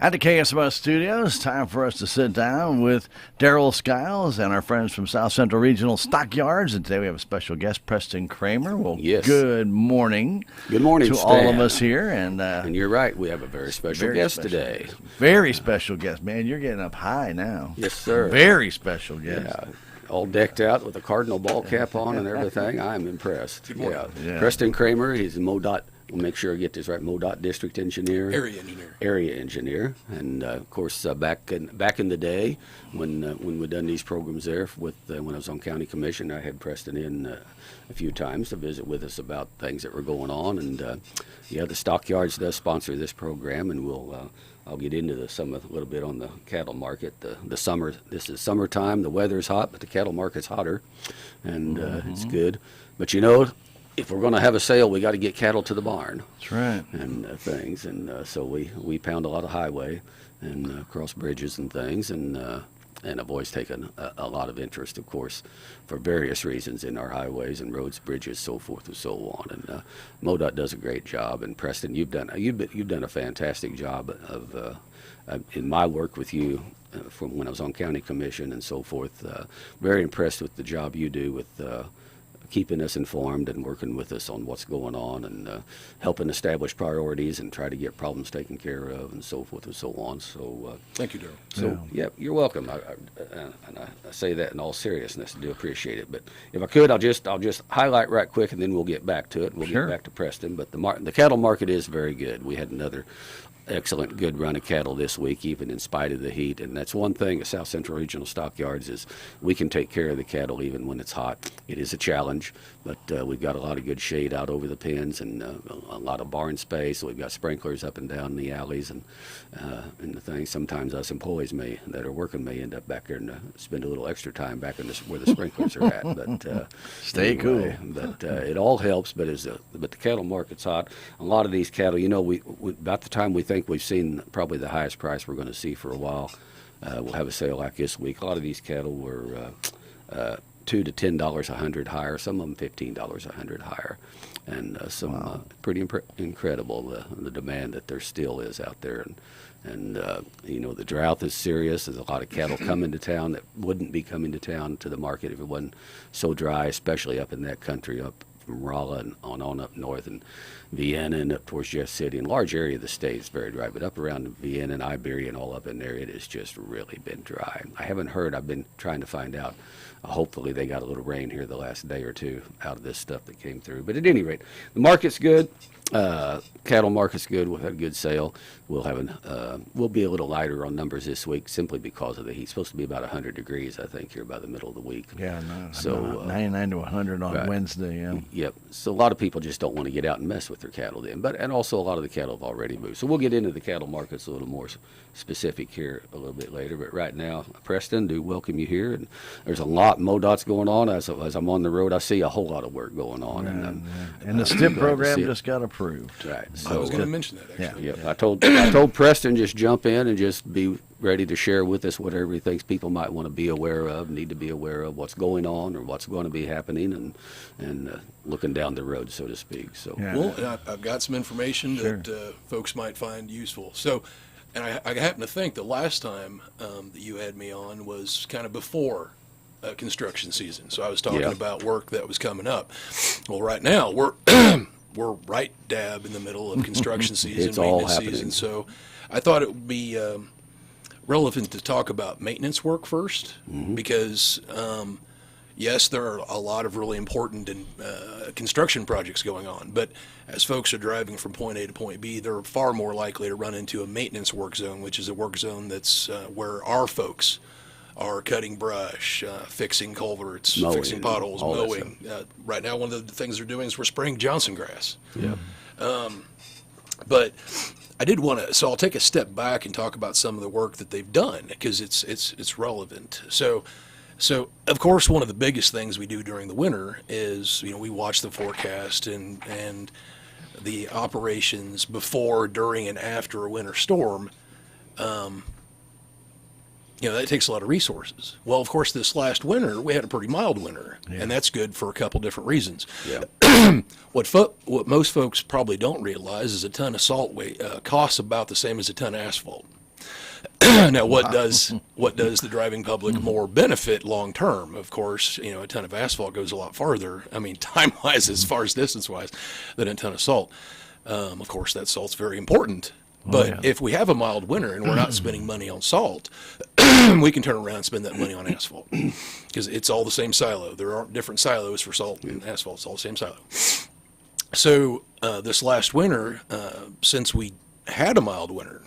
At the KSMO studios, time for us to sit down with Daryl Skiles and our friends from South Central Regional Stockyards. And today we have a special guest, Preston Kramer. Well, yes. Good morning. Good morning to Stan. all of us here. And you're right, we have a very special guest today. Very special guest. Man, you're getting up high now. Yes, sir. Very special guest. Yeah. All decked out with a cardinal ball cap on and everything. I'm impressed. Good morning. Yeah. Preston Kramer, he's a MoDOT. We'll make sure I get this right. MoDOT District Engineer, Area Engineer, and of course back in the day when we done these programs there with when I was on County Commission, I had Preston in a few times to visit with us about things that were going on, and the Stockyards does sponsor this program, and I'll get into a little bit on the cattle market. The summer, this is summertime. The weather's hot, but the cattle market's hotter, and it's good. But if we're going to have a sale, we got to get cattle to the barn. That's right. And things, and so we pound a lot of highway and cross bridges and things, and I've always taken a lot of interest, of course, for various reasons in our highways and roads, bridges, so forth and so on. And MoDOT does a great job. And Preston, you've done a fantastic job of in my work with you. From when I was on County Commission and so forth, very impressed with the job you do with keeping us informed and working with us on what's going on and helping establish priorities and try to get problems taken care of and so forth and so on. So thank you, Daryl. So yeah, you're welcome. And I say that in all seriousness. I do appreciate it. But if I could, I'll just highlight right quick, and then we'll get back to it. We'll get back to Preston. But the cattle market is very good. We had another excellent, good run of cattle this week, even in spite of the heat. And that's one thing at South Central Regional Stockyards is we can take care of the cattle even when it's hot. It is a challenge, but we've got a lot of good shade out over the pens and a lot of barn space. We've got sprinklers up and down the alleys and the things. Sometimes us employees that are working may end up back there and spend a little extra time back in where the sprinklers are at. But stay cool. But it all helps. But the cattle market's hot. A lot of these cattle, we about the time we think we've seen probably the highest price we're going to see for a while. We'll have a sale like this week. A lot of these cattle were $2 to $10 a hundred higher. Some of them $15 a hundred higher, and pretty incredible the demand that there still is out there. And the drought is serious. There's a lot of cattle coming to town that wouldn't be coming to town to the market if it wasn't so dry, especially up in that country up from Rolla and on up north and Vienna and up towards Jeff City. And large area of the state is very dry, but up around Vienna and Iberia and all up in there, it has just really been dry. I haven't heard. I've been trying to find out. Hopefully they got a little rain here the last day or two out of this stuff that came through. But at any rate, the market's good. Cattle market's good. We'll have a good sale. We'll be a little lighter on numbers this week simply because of the heat. It's supposed to be about 100 degrees, I think, here by the middle of the week. Yeah, so 99 to 100 on Wednesday. Yeah. Yep. So a lot of people just don't want to get out and mess with their cattle then. And also a lot of the cattle have already moved. So we'll get into the cattle markets a little more specific here a little bit later. But right now, Preston, do welcome you here. And there's a lot MoDOT's going on. As I'm on the road, I see a whole lot of work going on. And the STIP program just got approved. Right. So I was going to mention that, actually. Yeah. I told Preston just jump in and just be ready to share with us whatever he thinks people might want to be aware of, need to be aware of, what's going on or what's going to be happening and looking down the road, so to speak. So Well, I've got some information that folks might find useful. So, and I happen to think the last time that you had me on was kind of before construction season. So I was talking about work that was coming up. Well, right now we're right dab in the middle of construction season, it's all maintenance happening. season. So I thought it would be relevant to talk about maintenance work first, because yes, there are a lot of really important construction projects going on, but as folks are driving from point A to point B, they're far more likely to run into a maintenance work zone, which is a work zone that's where our folks are cutting brush, fixing culverts, fixing potholes, mowing. Right now, one of the things they're doing is we're spraying Johnson grass. Yeah. But I did want to, so I'll take a step back and talk about some of the work that they've done because it's relevant. So of course, one of the biggest things we do during the winter is we watch the forecast and the operations before, during, and after a winter storm. That takes a lot of resources. Well, of course, this last winter, we had a pretty mild winter, and that's good for a couple different reasons. Yeah. What most folks probably don't realize is a ton of salt costs about the same as a ton of asphalt. Now, what does the driving public more benefit long term? Of course, a ton of asphalt goes a lot farther. I mean, time wise, as far as distance wise, than a ton of salt. Of course, that salt's very important. But if we have a mild winter and we're not spending money on salt, we can turn around and spend that money on asphalt because it's all the same silo. There aren't different silos for salt and asphalt. It's all the same silo. So this last winter, since we had a mild winter,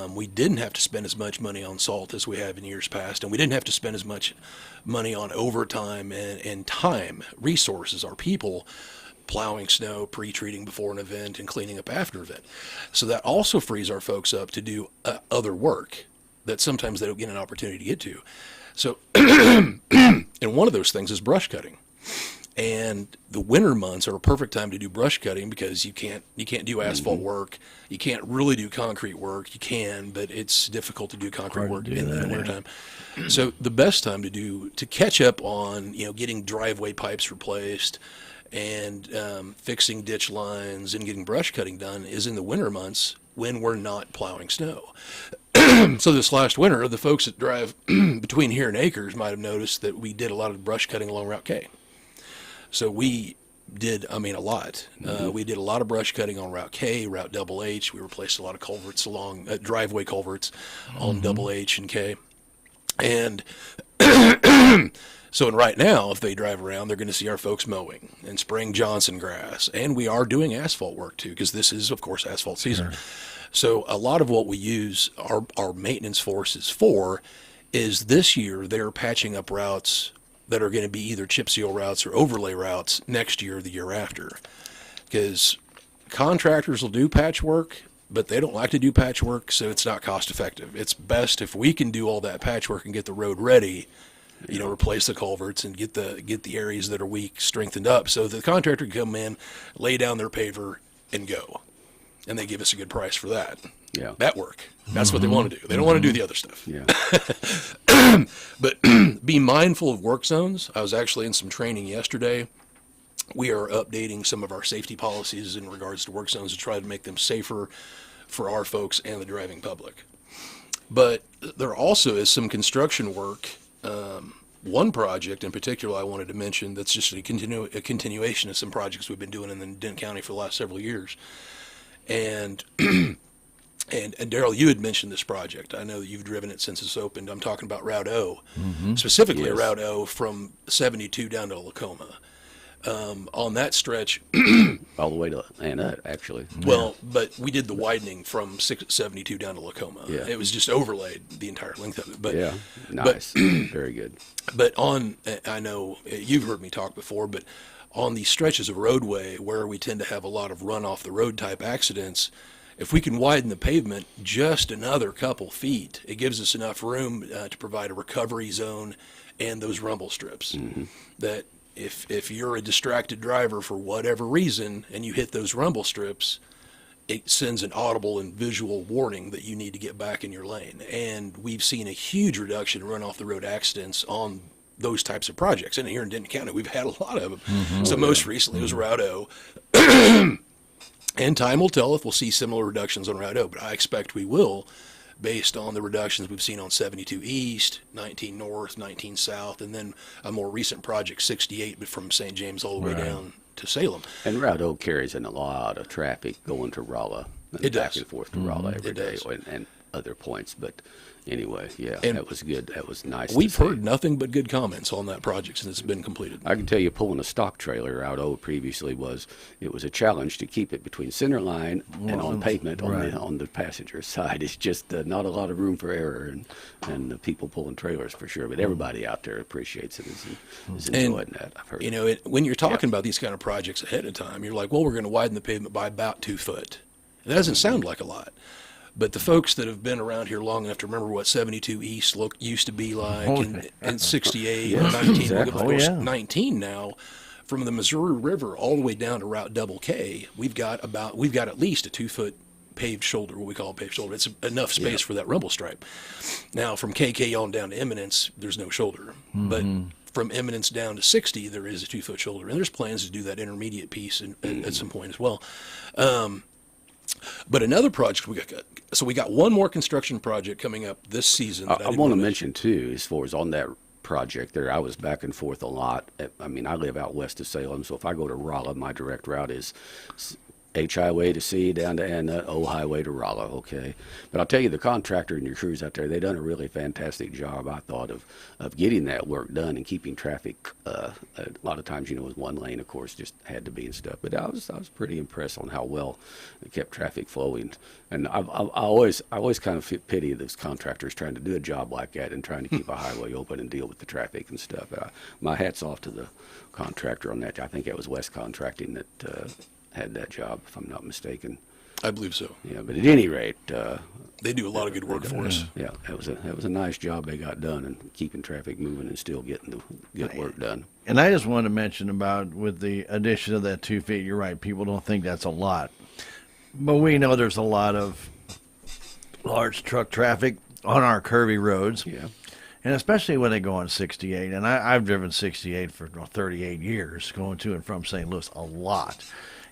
we didn't have to spend as much money on salt as we have in years past, and we didn't have to spend as much money on overtime and time, resources, our people, plowing snow, pre-treating before an event, and cleaning up after an event. So that also frees our folks up to do other work that sometimes they don't get an opportunity to get to. So, and one of those things is brush cutting. And the winter months are a perfect time to do brush cutting because you can't do asphalt work. You can't really do concrete work. You can, but it's difficult to do concrete work in the wintertime. So the best time to catch up on, getting driveway pipes replaced and fixing ditch lines and getting brush cutting done is in the winter months when we're not plowing snow. So this last winter, the folks that drive between here and Acres might have noticed that we did a lot of brush cutting along Route K. So we did, a lot. We did a lot of brush cutting on Route K, Route Double H. We replaced a lot of culverts along, driveway culverts on Double H and K. And so right now, if they drive around, they're going to see our folks mowing and spraying Johnson grass. And we are doing asphalt work too, because this is, of course, asphalt season. Sure. So a lot of what we use our maintenance forces for is this year they're patching up routes that are going to be either chip seal routes or overlay routes next year or the year after. Because contractors will do patchwork, but they don't like to do patchwork, so it's not cost effective. It's best if we can do all that patchwork and get the road ready, replace the culverts and get the areas that are weak strengthened up so the contractor can come in, lay down their paver, and go. And they give us a good price for that. Yeah. That work. That's what they want to do. They don't want to do the other stuff. Yeah. But be mindful of work zones. I was actually in some training yesterday. We are updating some of our safety policies in regards to work zones to try to make them safer for our folks and the driving public. But there also is some construction work. One project in particular I wanted to mention that's just a continuation of some projects we've been doing in the Denton County for the last several years. And and Daryl, you had mentioned this project. I know that you've driven it since it's opened. I'm talking about Route O, specifically Route O from 72 down to Lacoma. On that stretch, all the way to Annette, actually. Well, but we did the widening from 72 down to Lacoma. Yeah. It was just overlaid the entire length of it. But yeah, nice, very good. But I know you've heard me talk before, but on these stretches of roadway where we tend to have a lot of run off the road type accidents, if we can widen the pavement just another couple feet, it gives us enough room to provide a recovery zone and those rumble strips. That if you're a distracted driver for whatever reason and you hit those rumble strips, it sends an audible and visual warning that you need to get back in your lane. And we've seen a huge reduction in run off the road accidents on those types of projects. And here in Denton County, we've had a lot of them. So most recently it was Route O. And time will tell if we'll see similar reductions on Route O, but I expect we will, based on the reductions we've seen on 72 East, 19 North, 19 South, and then a more recent project, 68, but from St. James all the way down to Salem. And Route O carries in a lot of traffic going to Rolla. It back does. And forth to Rolla every day and other points, but anyway, that was good. That was nice. We've heard nothing but good comments on that project since it's been completed. I can tell you, pulling a stock trailer out previously was a challenge to keep it between center line and on pavement on the passenger side. It's just not a lot of room for error, and the people pulling trailers for sure. But everybody out there appreciates it, is enjoying that. I've heard. When you're talking about these kind of projects ahead of time, you're like, well, we're going to widen the pavement by about 2 foot. It doesn't sound like a lot. But the folks that have been around here long enough to remember what 72 East used to be like, and 68, and 19, exactly. Of course, 19 now, from the Missouri River all the way down to Route Double K, we've got at least a 2 foot paved shoulder, what we call a paved shoulder. It's enough space for that rumble stripe. Now, from KK on down to Eminence, there's no shoulder, but from Eminence down to 60, there is a 2 foot shoulder, and there's plans to do that intermediate piece at some point as well. But another project we got one more construction project coming up this season. That I want to mention too, as far as on that project there, I was back and forth a lot. I mean, I live out west of Salem, so if I go to Rolla, my direct route is H Highway to C down to Anna, O Highway to Rolla, okay? But I'll tell you, the contractor and your crews out there, they done a really fantastic job, I thought, of getting that work done and keeping traffic, a lot of times, it was one lane, of course, just had to be and stuff. But I was pretty impressed on how well it kept traffic flowing. And I always kind of pity those contractors trying to do a job like that and trying to keep a highway open and deal with the traffic and stuff. My hat's off to the contractor on that. I think it was West Contracting that had that job, if I'm not mistaken. I believe so. Yeah, but at any rate, they do a lot of good work for us. Yeah, that was a nice job they got done and keeping traffic moving and still getting the good work done. And I just wanted to mention about with the addition of that 2 feet, you're right, people don't think that's a lot. But we know there's a lot of large truck traffic on our curvy roads. Yeah. And especially when they go on 68. And I've driven 68 for 38 years, going to and from St. Louis a lot.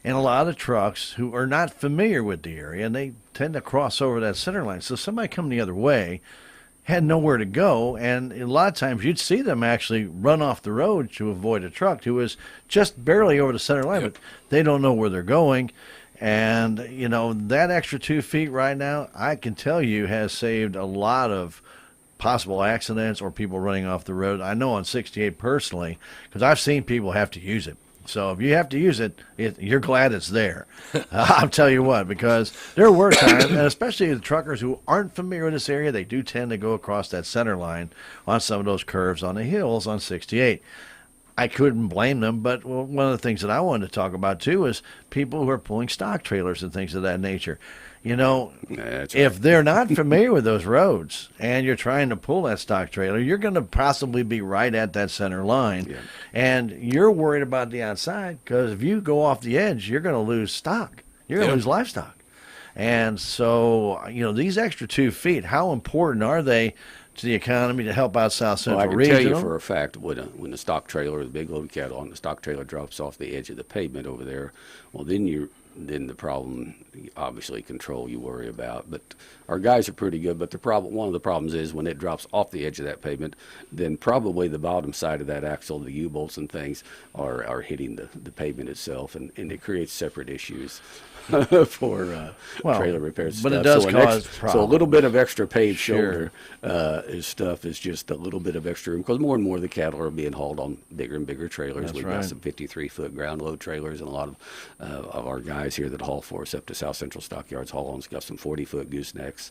And a lot of trucks who are not familiar with the area, and they tend to cross over that center line. So somebody coming the other way had nowhere to go, and a lot of times you'd see them actually run off the road to avoid a truck who was just barely over the center line, Yep. but they don't know where they're going. And, that extra 2 feet right now, I can tell you, has saved a lot of possible accidents or people running off the road. I know on 68 personally, because I've seen people have to use it. So if you have to use it, you're glad it's there. I'll tell you what, because there were times, and especially the truckers who aren't familiar with this area, they do tend to go across that center line on some of those curves on the hills on 68. I couldn't blame them, but one of the things that I wanted to talk about too is people who are pulling stock trailers and things of that nature. That's If right. they're not familiar with those roads and you're trying to pull that stock trailer, you're going to possibly be right at that center line. Yeah. And you're worried about the outside because if you go off the edge, you're going to lose stock. You're going to Yeah. lose livestock. And so, these extra 2 feet, how important are they to the economy to help out South Well, Central I can Regional? tell you for a fact when the stock trailer, the big load cattle on the stock trailer drops off the edge of the pavement over there, well, then the problem, obviously, control you worry about. But our guys are pretty good. But one of the problems is when it drops off the edge of that pavement, then probably the bottom side of that axle, the U-bolts and things, are hitting the pavement itself, and it creates separate issues for trailer repairs. But and it stuff. does So cause so a little bit of extra paved Sure. shoulder is just a little bit of extra room because more and more of the cattle are being hauled on bigger and bigger trailers. That's We've right. got some 53-foot ground load trailers, and a lot of our guys here that haul for us up to South Central Stockyards haul on. Got some 40-foot goosenecks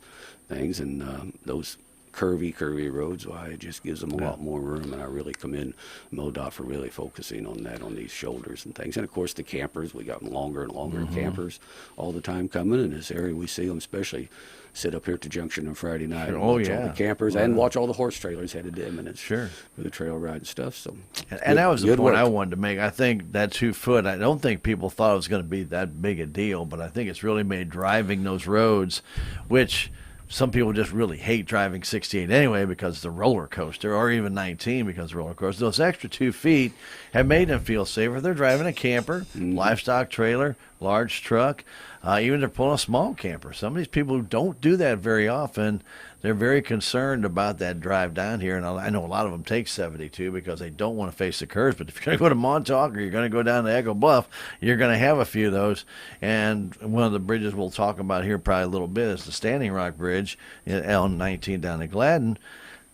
things, and those curvy roads, why it just gives them a lot more room, and I really commend MoDOT for really focusing on that, on these shoulders and things. And of course the campers, we got longer and longer Mm-hmm. campers all the time coming in this area. We see them, especially sit up here at the junction on Friday night and Oh, watch all yeah. the campers and watch all the horse trailers headed to Eminence Sure. for the trail ride and stuff. So And that was the good point work. I wanted to make. I think that 2 foot, I don't think people thought it was going to be that big a deal, but I think it's really made driving those roads, which some people just really hate driving 68 anyway because it's a roller coaster, or even 19 because it's a roller coaster. Those extra 2 feet have made them feel safer. They're driving a camper, livestock trailer, large truck, even they're pulling a small camper. Some of these people who don't do that very often, they're very concerned about that drive down here. And I know a lot of them take 72 because they don't want to face the curves. But if you're going to go to Montauk or you're going to go down to Echo Bluff, you're going to have a few of those. And one of the bridges we'll talk about here probably a little bit is the Standing Rock Bridge on 19 down to Gladden.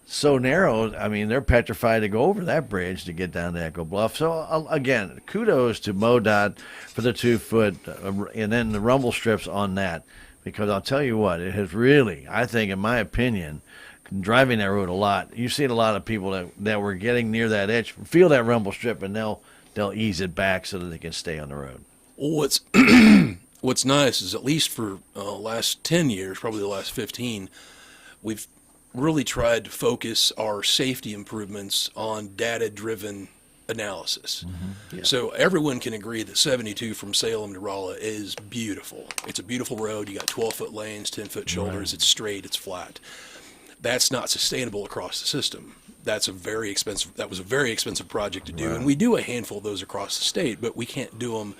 So narrow, I mean, they're petrified to go over that bridge to get down to Echo Bluff. So, again, kudos to MoDOT for the 2 foot and then the rumble strips on that. Because I'll tell you what, it has really, I think, in my opinion, driving that road a lot, you've seen a lot of people that were getting near that edge, feel that rumble strip, and they'll ease it back so that they can stay on the road. What's what's nice is at least for last 10 years, probably the last 15, we've really tried to focus our safety improvements on data-driven analysis. Yeah. So everyone can agree that 72 from Salem to Rolla is beautiful. It's a beautiful road. You got 12-foot lanes, 10-foot shoulders. It's straight. It's flat. That's not sustainable across the system. That was a very expensive project to do, and we do a handful of those across the state, but we can't do them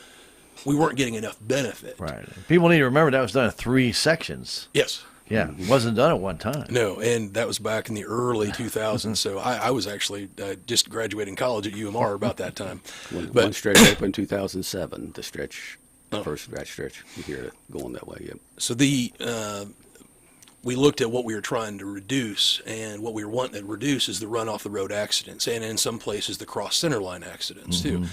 we weren't getting enough benefit. Right. People need to remember that was done in 3 sections. Yes. Yeah, it wasn't done at one time. No, and that was back in the early 2000s. So I was actually just graduating college at UMR about that time. One stretch opened 2007, the stretch, first stretch. You hear it going that way, yep. So we looked at what we were trying to reduce, and what we were wanting to reduce is the run off the road accidents, and in some places the cross center line accidents too.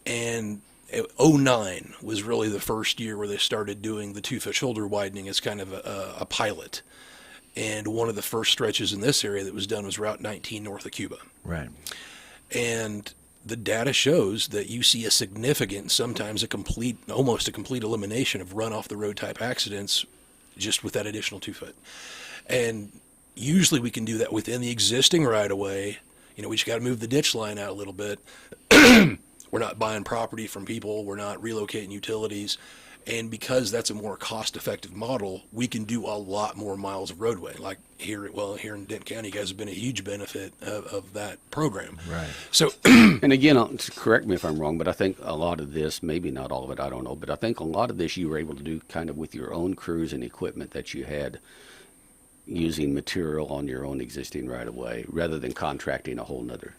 And 2009 was really the first year where they started doing the 2-foot shoulder widening as kind of a pilot. And one of the first stretches in this area that was done was Route 19 north of Cuba. Right. And the data shows that you see a significant, sometimes almost a complete elimination of run off the road type accidents just with that additional 2-foot. And usually we can do that within the existing right of way. You know, we just got to move the ditch line out a little bit. We're not buying property from people. We're not relocating utilities. And because that's a more cost-effective model, we can do a lot more miles of roadway. Like here in Denton County, you guys have been a huge benefit of that program. Right. So, And again, correct me if I'm wrong, but I think a lot of this, maybe not all of it, I don't know, but I think a lot of this you were able to do kind of with your own crews and equipment that you had, using material on your own existing right-of-way, rather than contracting a whole nother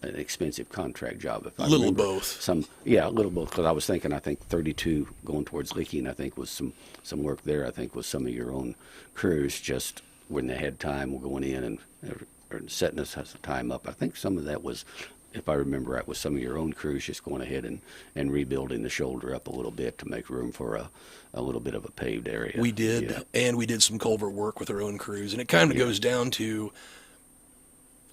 an expensive contract job. If I little remember. both. A little both. Because I was thinking, I think 32 going towards Leaking, I think was some work there. I think was some of your own crews just when they had time, were going in and setting us time up. I think some of that was, if I remember right, was some of your own crews just going ahead and rebuilding the shoulder up a little bit to make room for a little bit of a paved area. We did, and we did some culvert work with our own crews, and it kind of goes down to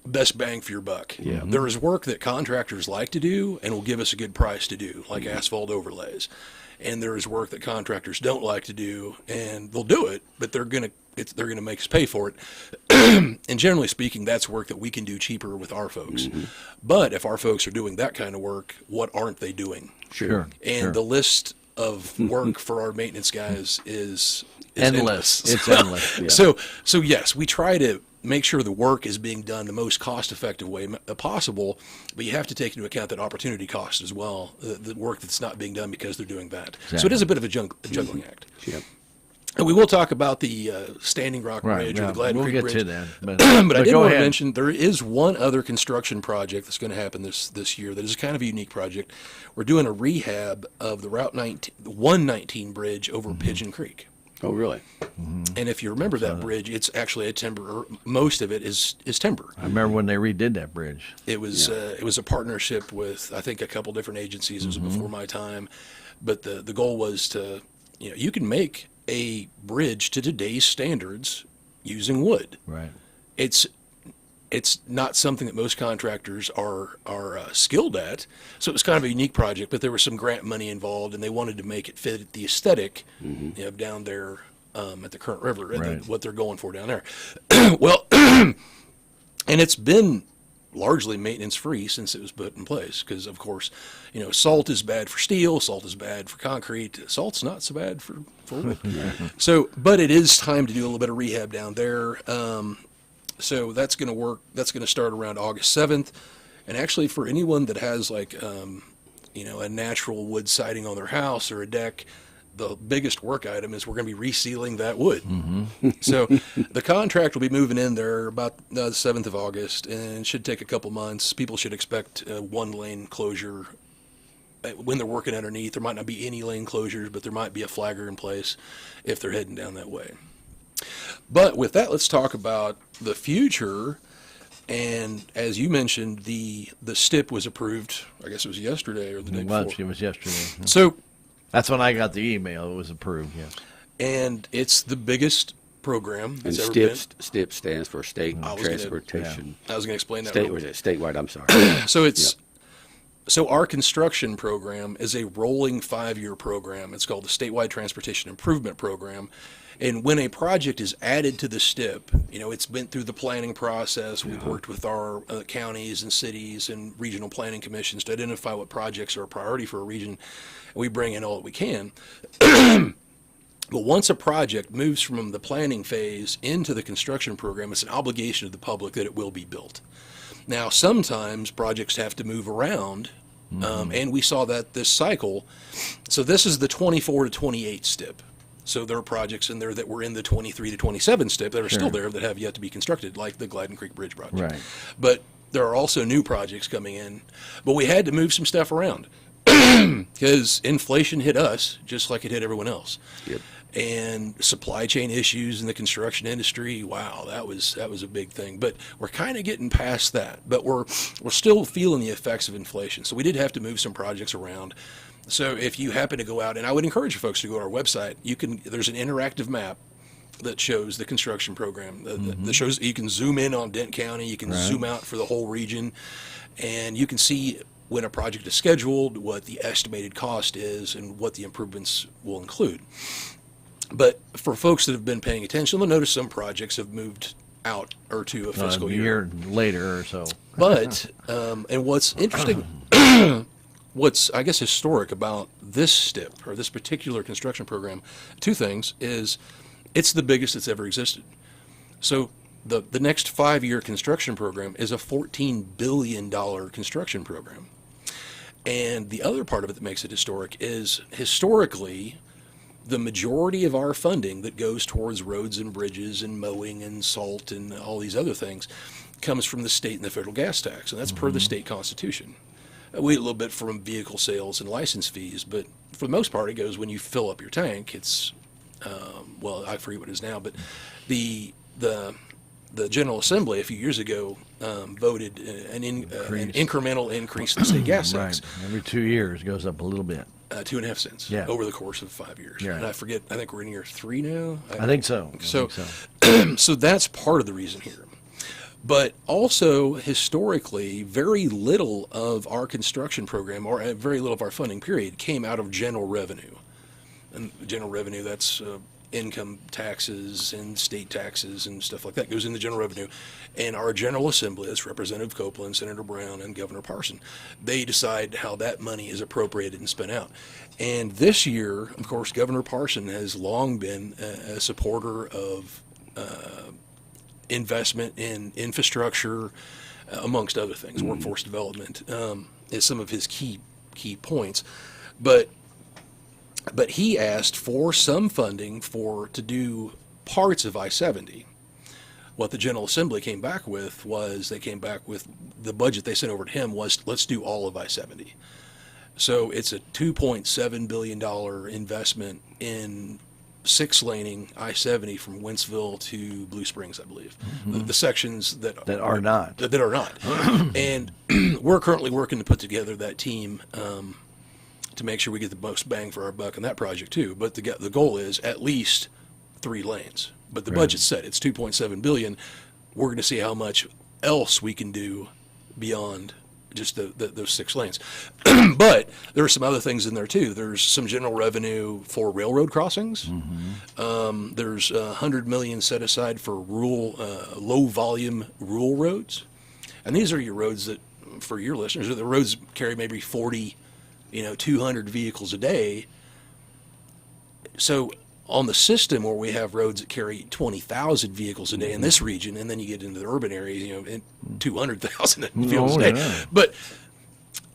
best bang for your buck. Yeah. There is work that contractors like to do and will give us a good price to do, like asphalt overlays. And there is work that contractors don't like to do, and they'll do it, but they're gonna make us pay for it. And generally speaking, that's work that we can do cheaper with our folks. But if our folks are doing that kind of work, what aren't they doing? Sure. And the list of work for our maintenance guys is Endless. endless. It's endless. Yeah. So yes, we try to make sure the work is being done the most cost-effective way possible, but you have to take into account that opportunity cost as well, the work that's not being done because they're doing that. Exactly. So it is a bit of a juggling act. Yep. And we will talk about the Standing Rock Right. Bridge or Yeah. the Glad We'll Creek get Bridge. to that. But, But I did go want to ahead. mention there is one other construction project that's going to happen this year that is kind of a unique project. We're doing a rehab of the Route 119 bridge over Pigeon Creek. Oh, really? And if you remember that bridge, it's actually a timber, or most of it is timber. I remember when they redid that bridge. It was a partnership with, I think, a couple different agencies. It was before my time, but the goal was to, you can make a bridge to today's standards using wood. Right. It's not something that most contractors are skilled at, so it was kind of a unique project. But there was some grant money involved, and they wanted to make it fit the aesthetic, down there at the Current River and Right. what they're going for down there. Well, and it's been largely maintenance free since it was put in place, because of course, salt is bad for steel, salt is bad for concrete, salt's not so bad for wood. So, but it is time to do a little bit of rehab down there. So that's going to work. That's going to start around August 7th. And actually, for anyone that has a natural wood siding on their house or a deck, the biggest work item is we're going to be resealing that wood. So the contract will be moving in there about the 7th of August, and it should take a couple months. People should expect one lane closure. When they're working underneath, there might not be any lane closures, but there might be a flagger in place if they're heading down that way. But with that, let's talk about the future. And as you mentioned, the STIP was approved, I guess it was yesterday or the day before. It was yesterday. So That's when I got the email. It was approved, yes. and it's the biggest program And that's ever been. STIP stands for State I was gonna- Transportation. I was going to explain that. State, real was it statewide? I'm sorry. So so our construction program is a rolling 5-year program. It's called the Statewide Transportation Improvement Program. And when a project is added to the STIP, it's been through the planning process. We've worked with our counties and cities and regional planning commissions to identify what projects are a priority for a region. And we bring in all that we can. But once a project moves from the planning phase into the construction program, it's an obligation of the public that it will be built. Now, sometimes projects have to move around And we saw that this cycle. So this is the 24 to 28 STIP. So there are projects in there that were in the 23 to 27 STIP that are still there that have yet to be constructed, like the Gladden Creek Bridge project. Right. But there are also new projects coming in. But we had to move some stuff around because inflation hit us just like it hit everyone else. Yep. And supply chain issues in the construction industry. Wow, that was a big thing. But we're kind of getting past that. But we're still feeling the effects of inflation. So we did have to move some projects around. So if you happen to go out, and I would encourage folks to go to our website, there's an interactive map that shows the construction program. That shows you can zoom in on Dent County, you can zoom out for the whole region, and you can see when a project is scheduled, what the estimated cost is, and what the improvements will include. But for folks that have been paying attention, they'll notice some projects have moved out or to a fiscal a year later or so. But, and what's interesting, what's, I guess, historic about this STIP or this particular construction program, two things, is it's the biggest that's ever existed. So the next 5-year construction program is a $14 billion construction program. And the other part of it that makes it historic is historically, the majority of our funding that goes towards roads and bridges and mowing and salt and all these other things comes from the state and the federal gas tax, and that's per the state constitution. We get a little bit from vehicle sales and license fees, but for the most part, it goes when you fill up your tank. It's well, I forget what it is now, but the General Assembly a few years ago voted an incremental increase in the state gas tax. Right. Every 2 years it goes up a little bit. 2.5 cents over the course of 5 years. Yeah. And I forget, I think we're in year 3 now. I think so. So that's part of the reason here. But also, historically, very little of our construction program, or very little of our funding period, came out of general revenue. And general revenue, that's income taxes and state taxes and stuff like that goes into general revenue. And our General Assembly, that's Representative Copeland, Senator Brown, and Governor Parson, they decide how that money is appropriated and spent out. And this year, of course, Governor Parson has long been a supporter of investment in infrastructure, amongst other things, workforce development is some of his key points. But he asked for some funding to do parts of I-70. What the General Assembly came back with was the budget they sent over to him was, let's do all of I-70. So it's a $2.7 billion investment in 6-laning I-70 from Wentzville to Blue Springs, I believe. The sections that are not. That are not. And we're currently working to put together that team to make sure we get the most bang for our buck on that project too. But the goal is at least 3 lanes. But the budget's set. It's $2.7 billion. We're going to see how much else we can do beyond just those 6 lanes. But there are some other things in there too. There's some general revenue for railroad crossings. There's $100 million set aside for rural, low volume rural roads. And these are your roads that, for your listeners, the roads carry maybe 40, 200 vehicles a day. So on the system where we have roads that carry 20,000 vehicles a day in this region, and then you get into the urban areas, 200,000 vehicles a day. Yeah.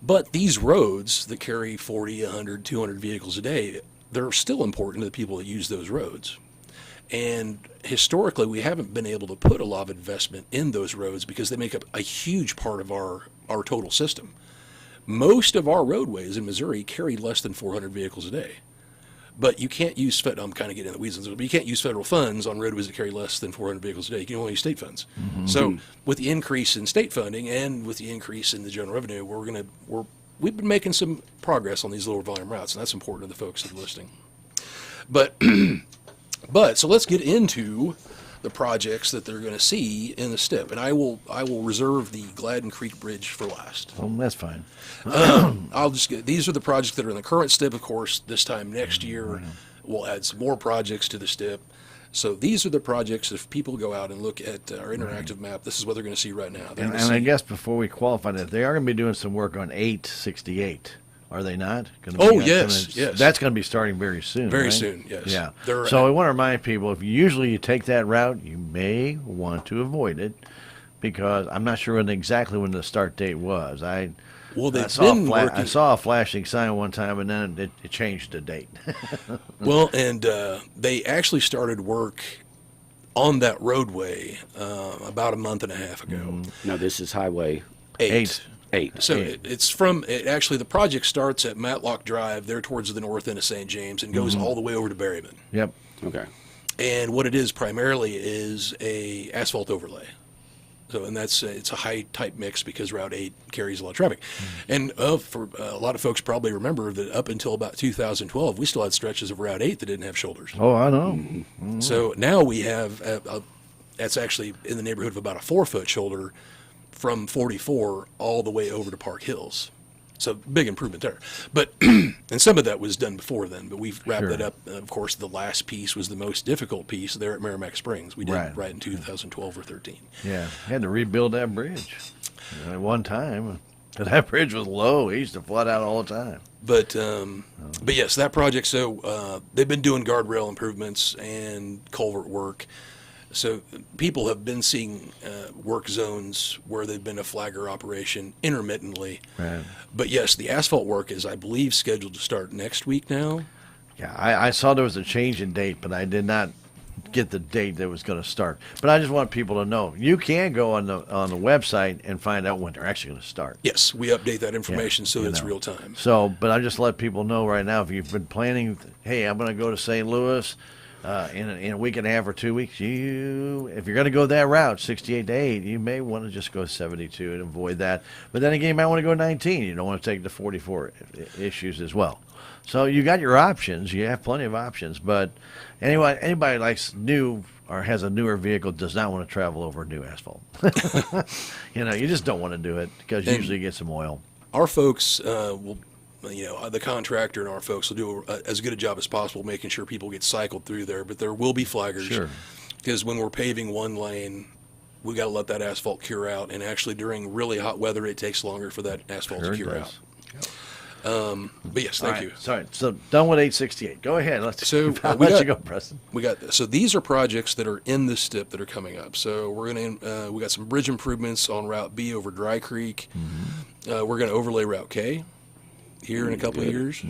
But these roads that carry 40, 100, 200 vehicles a day, they're still important to the people that use those roads. And historically, we haven't been able to put a lot of investment in those roads because they make up a huge part of our total system. Most of our roadways in Missouri carry less than 400 vehicles a day. But you can't use, I'm kind of getting in the weeds, but you can't use federal funds on roadways that carry less than 400 vehicles a day. You can only use state funds. So with the increase in state funding and with the increase in the general revenue, we've been making some progress on these lower volume routes, and that's important to the folks that are listening. But so let's get into the projects that they're going to see in the STIP, and I will reserve the Gladden Creek Bridge for last. Well, that's fine. These are the projects that are in the current STIP. Of course, this time next year, we'll add some more projects to the STIP. So these are the projects. If people go out and look at our interactive map, this is what they're going to see right now. And I guess before we qualify that, they are going to be doing some work on 868. Are they not? Yes. That's going to be starting very soon. Very right? soon, yes. Yeah. So I want to remind people, if you take that route, you may want to avoid it because I'm not sure exactly when the start date was. Well, I they've saw, been working. I saw a flashing sign one time, and then it changed the date. Well, and they actually started work on that roadway about a month and a half ago. Now, this is Highway 8. 8. So it's from actually the project starts at Matlock Drive there towards the north end of St. James and goes all the way over to Berryman. Yep. Okay. And what it is primarily is a asphalt overlay. So, and that's it's a high type mix because Route 8 carries a lot of traffic. And for a lot of folks probably remember that up until about 2012, we still had stretches of Route 8 that didn't have shoulders. Oh, I know. So now we have that's actually in the neighborhood of about a 4-foot shoulder from 44 all the way over to Park Hills. So big improvement there. But and some of that was done before then, but we've wrapped Sure. that up. Of course, the last piece was the most difficult piece there at Merrimack Springs. We did Right. right in 2012 or 13. Yeah, had to rebuild that bridge at one time. That bridge was low. It used to flood out all the time. But yes, that project. So they've been doing guardrail improvements and culvert work. So people have been seeing work zones where they've been a flagger operation intermittently. Right. But yes, the asphalt work is, I believe, scheduled to start next week now. Yeah, I saw there was a change in date, but I did not get the date that was going to start. But I just want people to know you can go on the website and find out when they're actually going to start. Yes, we update that information so you that it's know. real time. So, but I just let people know right now if you've been planning, hey, I'm going to go to St. Louis in a week and a half or 2 weeks. If you're going to go that route, 68 to 8, you may want to just go 72 and avoid that. But then again, you might want to go 19. You don't want to take the 44 issues as well. So you got your options. You have plenty of options. But anybody likes new or has a newer vehicle does not want to travel over new asphalt. You just don't want to do it because usually you get some oil. Our folks will, the contractor and our folks will do as good a job as possible making sure people get cycled through there. But there will be flaggers. Sure. Because when we're paving one lane, we got to let that asphalt cure out. And actually, during really hot weather, it takes longer for that asphalt Sure to it cure does. out. But yes, thank you. Sorry. So done with 868. Go ahead. So, I'll we let got- you go, Preston. We got so these are projects that are in the STIP that are coming up. So we're gonna we got some bridge improvements on Route B over Dry Creek. We're gonna overlay Route K here in a couple of years.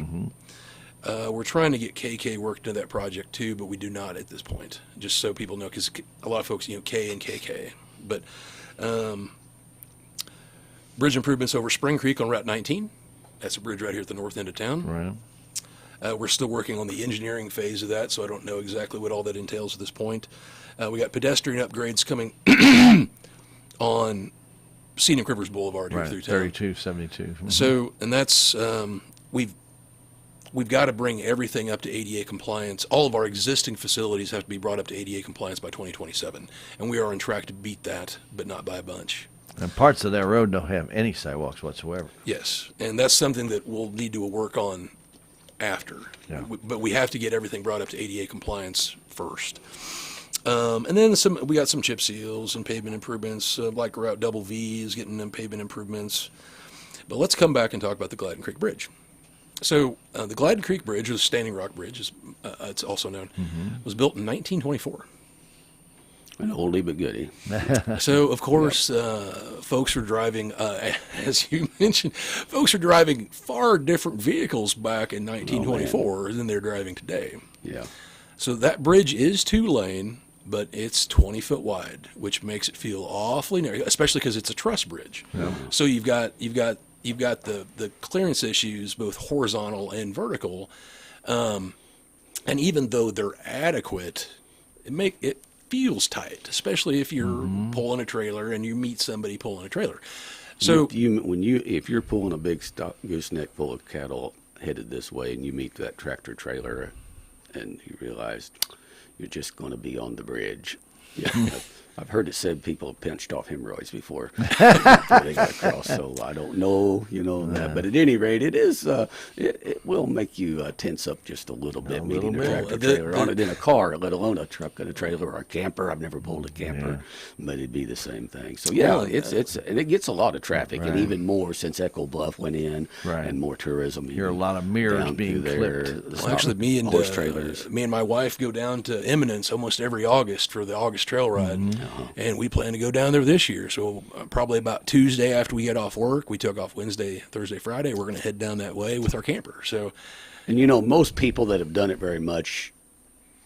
We're trying to get KK worked into that project too, but we do not at this point. Just so people know, because a lot of folks, K and KK. But bridge improvements over Spring Creek on Route 19. That's a bridge right here at the north end of town. Right. We're still working on the engineering phase of that, so I don't know exactly what all that entails at this point. We got pedestrian upgrades coming on Scenic Rivers Boulevard here Right. through town. 3272. So, and that's we've got to bring everything up to ADA compliance. All of our existing facilities have to be brought up to ADA compliance by 2027, and we are on track to beat that, but not by a bunch. And parts of that road don't have any sidewalks whatsoever. Yes, and that's something that we'll need to work on after. Yeah. But we have to get everything brought up to ADA compliance first. And then we got some chip seals and pavement improvements, like Route Double V is getting them pavement improvements. But let's come back and talk about the Gladden Creek Bridge. So the Gladden Creek Bridge, or the Standing Rock Bridge, as it's also known, was built in 1924. An oldie but goodie. So, of course, folks are driving, as you mentioned, folks are driving far different vehicles back in 1924 than they're driving today. Yeah. So that bridge is 2-lane, but it's 20 foot wide, which makes it feel awfully narrow, especially because it's a truss bridge. So you've got the clearance issues, both horizontal and vertical, and even though they're adequate, it feels tight, especially if you're pulling a trailer and you meet somebody pulling a trailer. So if you're pulling a big stock gooseneck full of cattle headed this way, and you meet that tractor trailer, and you realize you're just going to be on the bridge. Yeah, I've heard it said people have pinched off hemorrhoids before they got across. So I don't know, that. But at any rate, it is. It will make you tense up just a little bit meeting a tractor trailer on it in a car, let alone a truck and a trailer or a camper. I've never pulled a camper, but it'd be the same thing. So yeah, it's and it gets a lot of traffic, and even more since Echo Bluff went in, and more tourism. Hear a lot of mirrors down being through there. clipped. Well, actually, me and horse trailers. me and my wife go down to Eminence almost every August for the August Trail Ride. And we plan to go down there this year. So probably about Tuesday after we get off work, we took off Wednesday, Thursday, Friday. We're going to head down that way with our camper. So, And you know, most people that have done it very much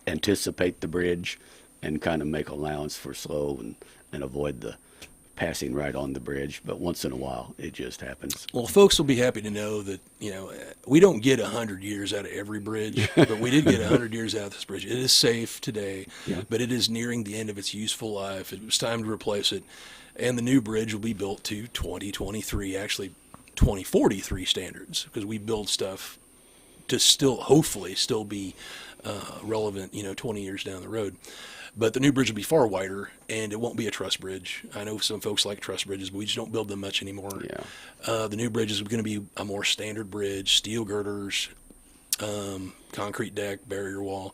anticipate the bridge and kind of make allowance for slow and avoid the passing right on the bridge. But once in a while, it just happens. well, folks will be happy to know that, we don't get 100 years out of every bridge, but we did get 100 years out of this bridge. It is safe today, but it is nearing the end of its useful life. It was time to replace it. And the new bridge will be built to 2023, actually 2043 standards, because we build stuff to hopefully still be relevant, 20 years down the road. But the new bridge will be far wider, and it won't be a truss bridge. I know some folks like truss bridges, but we just don't build them much anymore. The new bridge is going to be a more standard bridge, steel girders, concrete deck, barrier wall,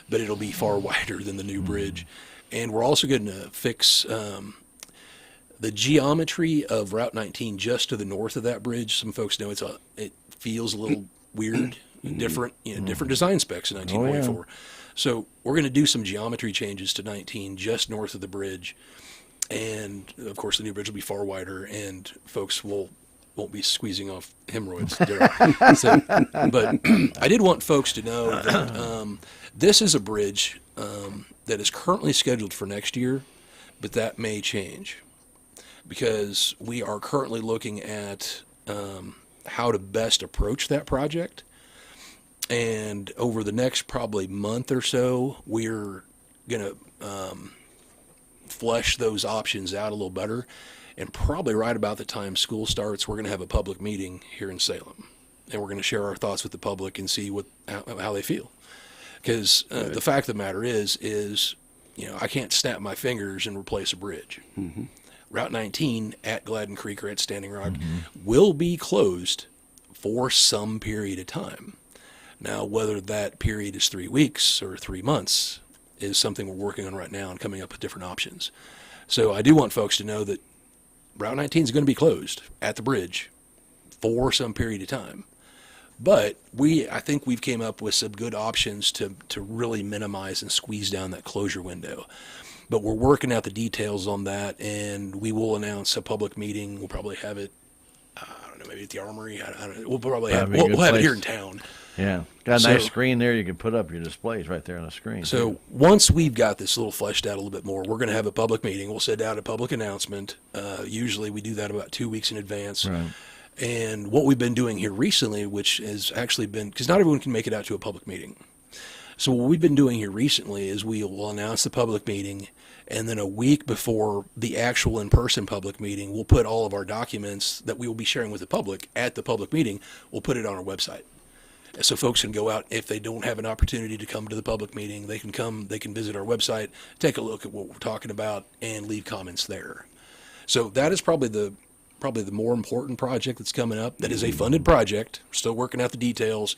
but it'll be far wider than the new bridge. And we're also going to fix the geometry of Route 19 just to the north of that bridge. Some folks know it feels a little weird, different, different design specs in 1944. So we're going to do some geometry changes to 19 just north of the bridge. And, of course, the new bridge will be far wider, and folks won't be squeezing off hemorrhoids. But I did want folks to know that this is a bridge that is currently scheduled for next year, but that may change because we are currently looking at how to best approach that project. And over the next probably month or so, we're going to flesh those options out a little better. And probably right about the time school starts, we're going to have a public meeting here in Salem. And we're going to share our thoughts with the public and see how they feel. Because the fact of the matter is I can't snap my fingers and replace a bridge. Mm-hmm. Route 19 at Gladden Creek or at Standing Rock will be closed for some period of time. Now, whether that period is 3 weeks or 3 months is something we're working on right now and coming up with different options. So I do want folks to know that Route 19 is going to be closed at the bridge for some period of time. But I think we've came up with some good options to really minimize and squeeze down that closure window. But we're working out the details on that, and we will announce a public meeting. We'll probably have it, I don't know, maybe at the Armory. I don't know. We'll probably have it here in town. Yeah. Got a nice screen there. You can put up your displays right there on the screen. So once we've got this little fleshed out a little bit more, we're going to have a public meeting. We'll send out a public announcement. Usually we do that about 2 weeks in advance. Right. And what we've been doing here recently, which has actually been, because not everyone can make it out to a public meeting. So what we've been doing here recently is we will announce the public meeting, and then a week before the actual in-person public meeting, we'll put all of our documents that we will be sharing with the public at the public meeting, we'll put it on our website. So folks can go out, if they don't have an opportunity to come to the public meeting, they can visit our website, take a look at what we're talking about, and leave comments there. So that is probably the more important project that's coming up. That is a funded project. We're still working out the details.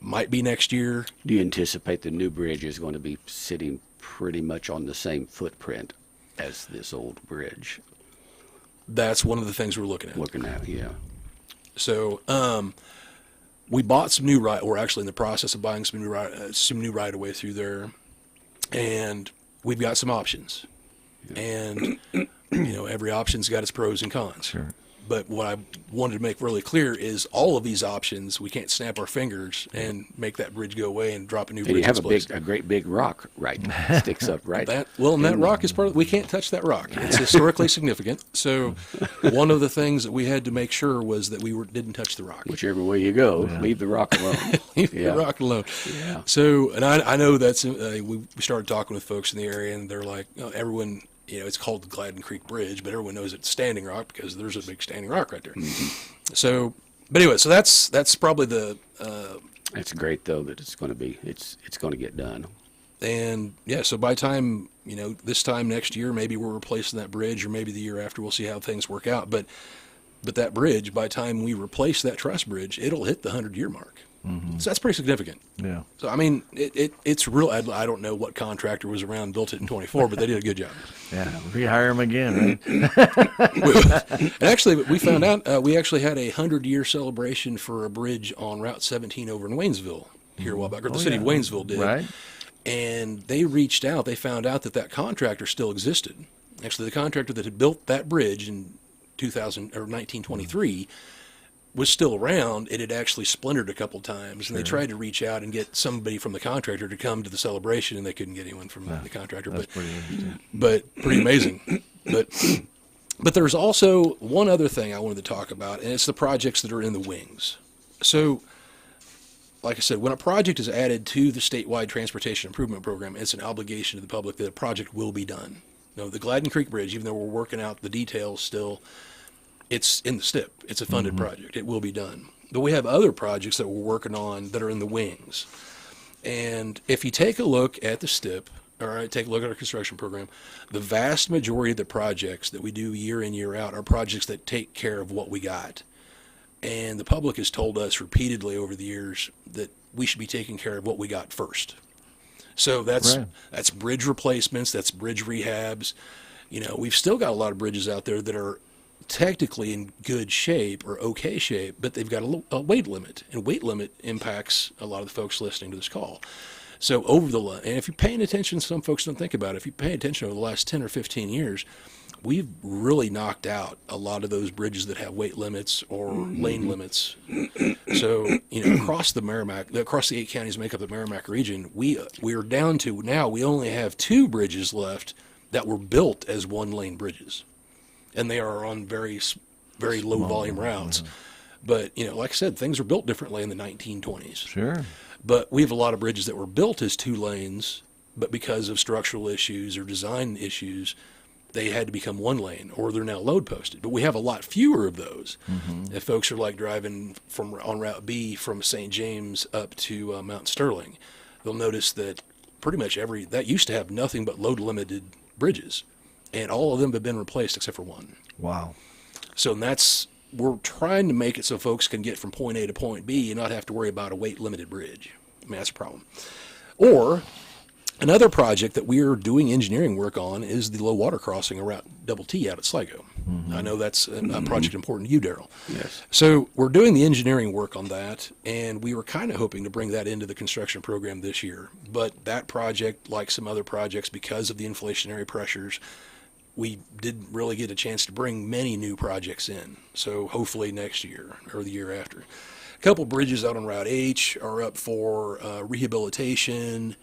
Might be next year. Do you anticipate the new bridge is going to be sitting pretty much on the same footprint as this old bridge? That's one of the things we're looking at. Yeah. So, we bought some new we're actually in the process of buying some new right-of-way through there, and we've got some options. Yeah. And, every option's got its pros and cons. Sure. But what I wanted to make really clear is all of these options, we can't snap our fingers and make that bridge go away and drop a new bridge. And you have in place. a great big rock sticks up right. That rock is we can't touch that rock. It's historically significant. So one of the things that we had to make sure was that we didn't touch the rock. Whichever way you go, leave the rock alone. Leave the rock alone. Yeah. So, and I know that's, we started talking with folks in the area, and they're like, everyone, it's called the Gladden Creek Bridge, but everyone knows it's Standing Rock because there's a big Standing Rock right there. Mm-hmm. So, but anyway, so that's probably the. It's great though that it's going to get done. And yeah, so by time this time next year, maybe we're replacing that bridge, or maybe the year after, we'll see how things work out. But that bridge, by the time we replace that truss bridge, it'll hit the 100-year mark. Mm-hmm. So that's pretty significant. Yeah. So, I mean, it's real. I don't know what contractor was around and built it in 24, but they did a good job. Yeah. Rehire them again, right? And actually, we found out we actually had a 100-year celebration for a bridge on Route 17 over in Waynesville here a while back, or the city of Waynesville did. Right. And they reached out. They found out that that contractor still existed. Actually, the contractor that had built that bridge in 1923 was still around. It had actually splintered a couple times, and they tried to reach out and get somebody from the contractor to come to the celebration, and they couldn't get anyone from the contractor. That's pretty interesting. But pretty amazing. But there's also one other thing I wanted to talk about, and it's the projects that are in the wings. So, like I said, when a project is added to the statewide transportation improvement program, it's an obligation to the public that a project will be done. Now, the Gladden Creek Bridge, even though we're working out the details still, it's in the STIP. It's a funded project. It will be done. But we have other projects that we're working on that are in the wings. And if you take a look at the STIP, all right, take a look at our construction program, the vast majority of the projects that we do year in, year out are projects that take care of what we got. And the public has told us repeatedly over the years that we should be taking care of what we got first. So that's bridge replacements, that's bridge rehabs. You know, we've still got a lot of bridges out there that are technically in good shape or okay shape, but they've got a weight limit, and weight limit impacts a lot of the folks listening to this call. So and if you're paying attention, some folks don't think about it. If you pay attention over the last 10 or 15 years, we've really knocked out a lot of those bridges that have weight limits or lane limits. So, you know, across the 8 counties that make up the Merrimack region, we are down to now we only have 2 bridges left that were built as 1-lane bridges. And they are on very, very low volume routes. But, you know, like I said, things were built differently in the 1920s. Sure. But we have a lot of bridges that were built as 2 lanes, but because of structural issues or design issues, they had to become 1 lane, or they're now load posted. But we have a lot fewer of those. If folks are like driving on Route B from St. James up to Mount Sterling, they'll notice that pretty much that used to have nothing but load limited bridges. And all of them have been replaced except for 1. Wow. So we're trying to make it so folks can get from point A to point B and not have to worry about a weight limited bridge. I mean, that's a problem. Or another project that we're doing engineering work on is the low water crossing around Double T out at Sligo. I know that's a project important to you, Darrell. Yes. So we're doing the engineering work on that, and we were kind of hoping to bring that into the construction program this year. But that project, like some other projects, because of the inflationary pressures, we didn't really get a chance to bring many new projects in. So hopefully next year or the year after. A couple bridges out on Route H are up for rehabilitation,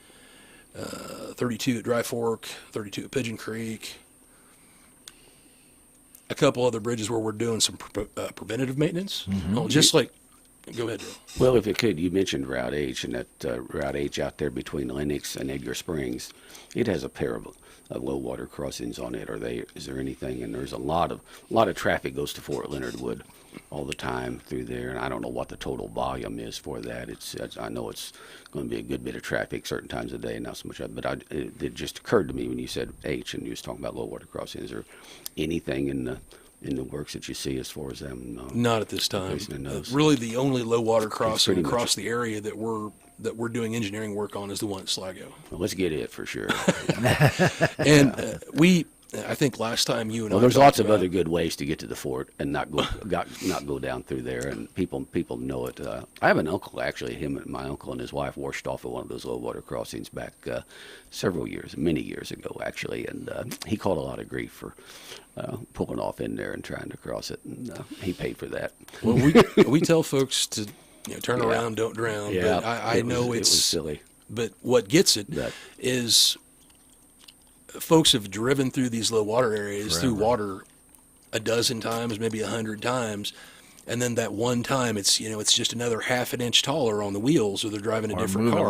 32 at Dry Fork, 32 at Pigeon Creek. A couple other bridges where we're doing some preventative maintenance. Just like, go ahead, Drew. Well, if it could, you mentioned Route H, and that Route H out there between Lenox and Edgar Springs, it has a pair of low water crossings on it. Is there anything? And there's a lot of traffic goes to Fort Leonard Wood all the time through there, and I don't know what the total volume is for that. I know it's going to be a good bit of traffic certain times of the day, not so much. But it just occurred to me when you said H and you was talking about low water crossings. Is there anything in the works that you see as far as them? Not at this time. Really, the only low water crossing across the area that we're doing engineering work on is the one at Sligo. Well, let's get it for sure. And I think last time you and I there's lots of other good ways to get to the fort and not go down through there, and people know it. I have an uncle, actually. My uncle and his wife washed off at one of those low water crossings back many years ago, actually, and he caught a lot of grief for pulling off in there and trying to cross it, and he paid for that. Well, we tell folks to turn around, don't drown. Yeah, but I know it was silly. But what gets it is folks have driven through these low water areas through water a dozen times, maybe 100 times, and then that one time it's just another half an inch taller on the wheels, or they're driving a different car, moving a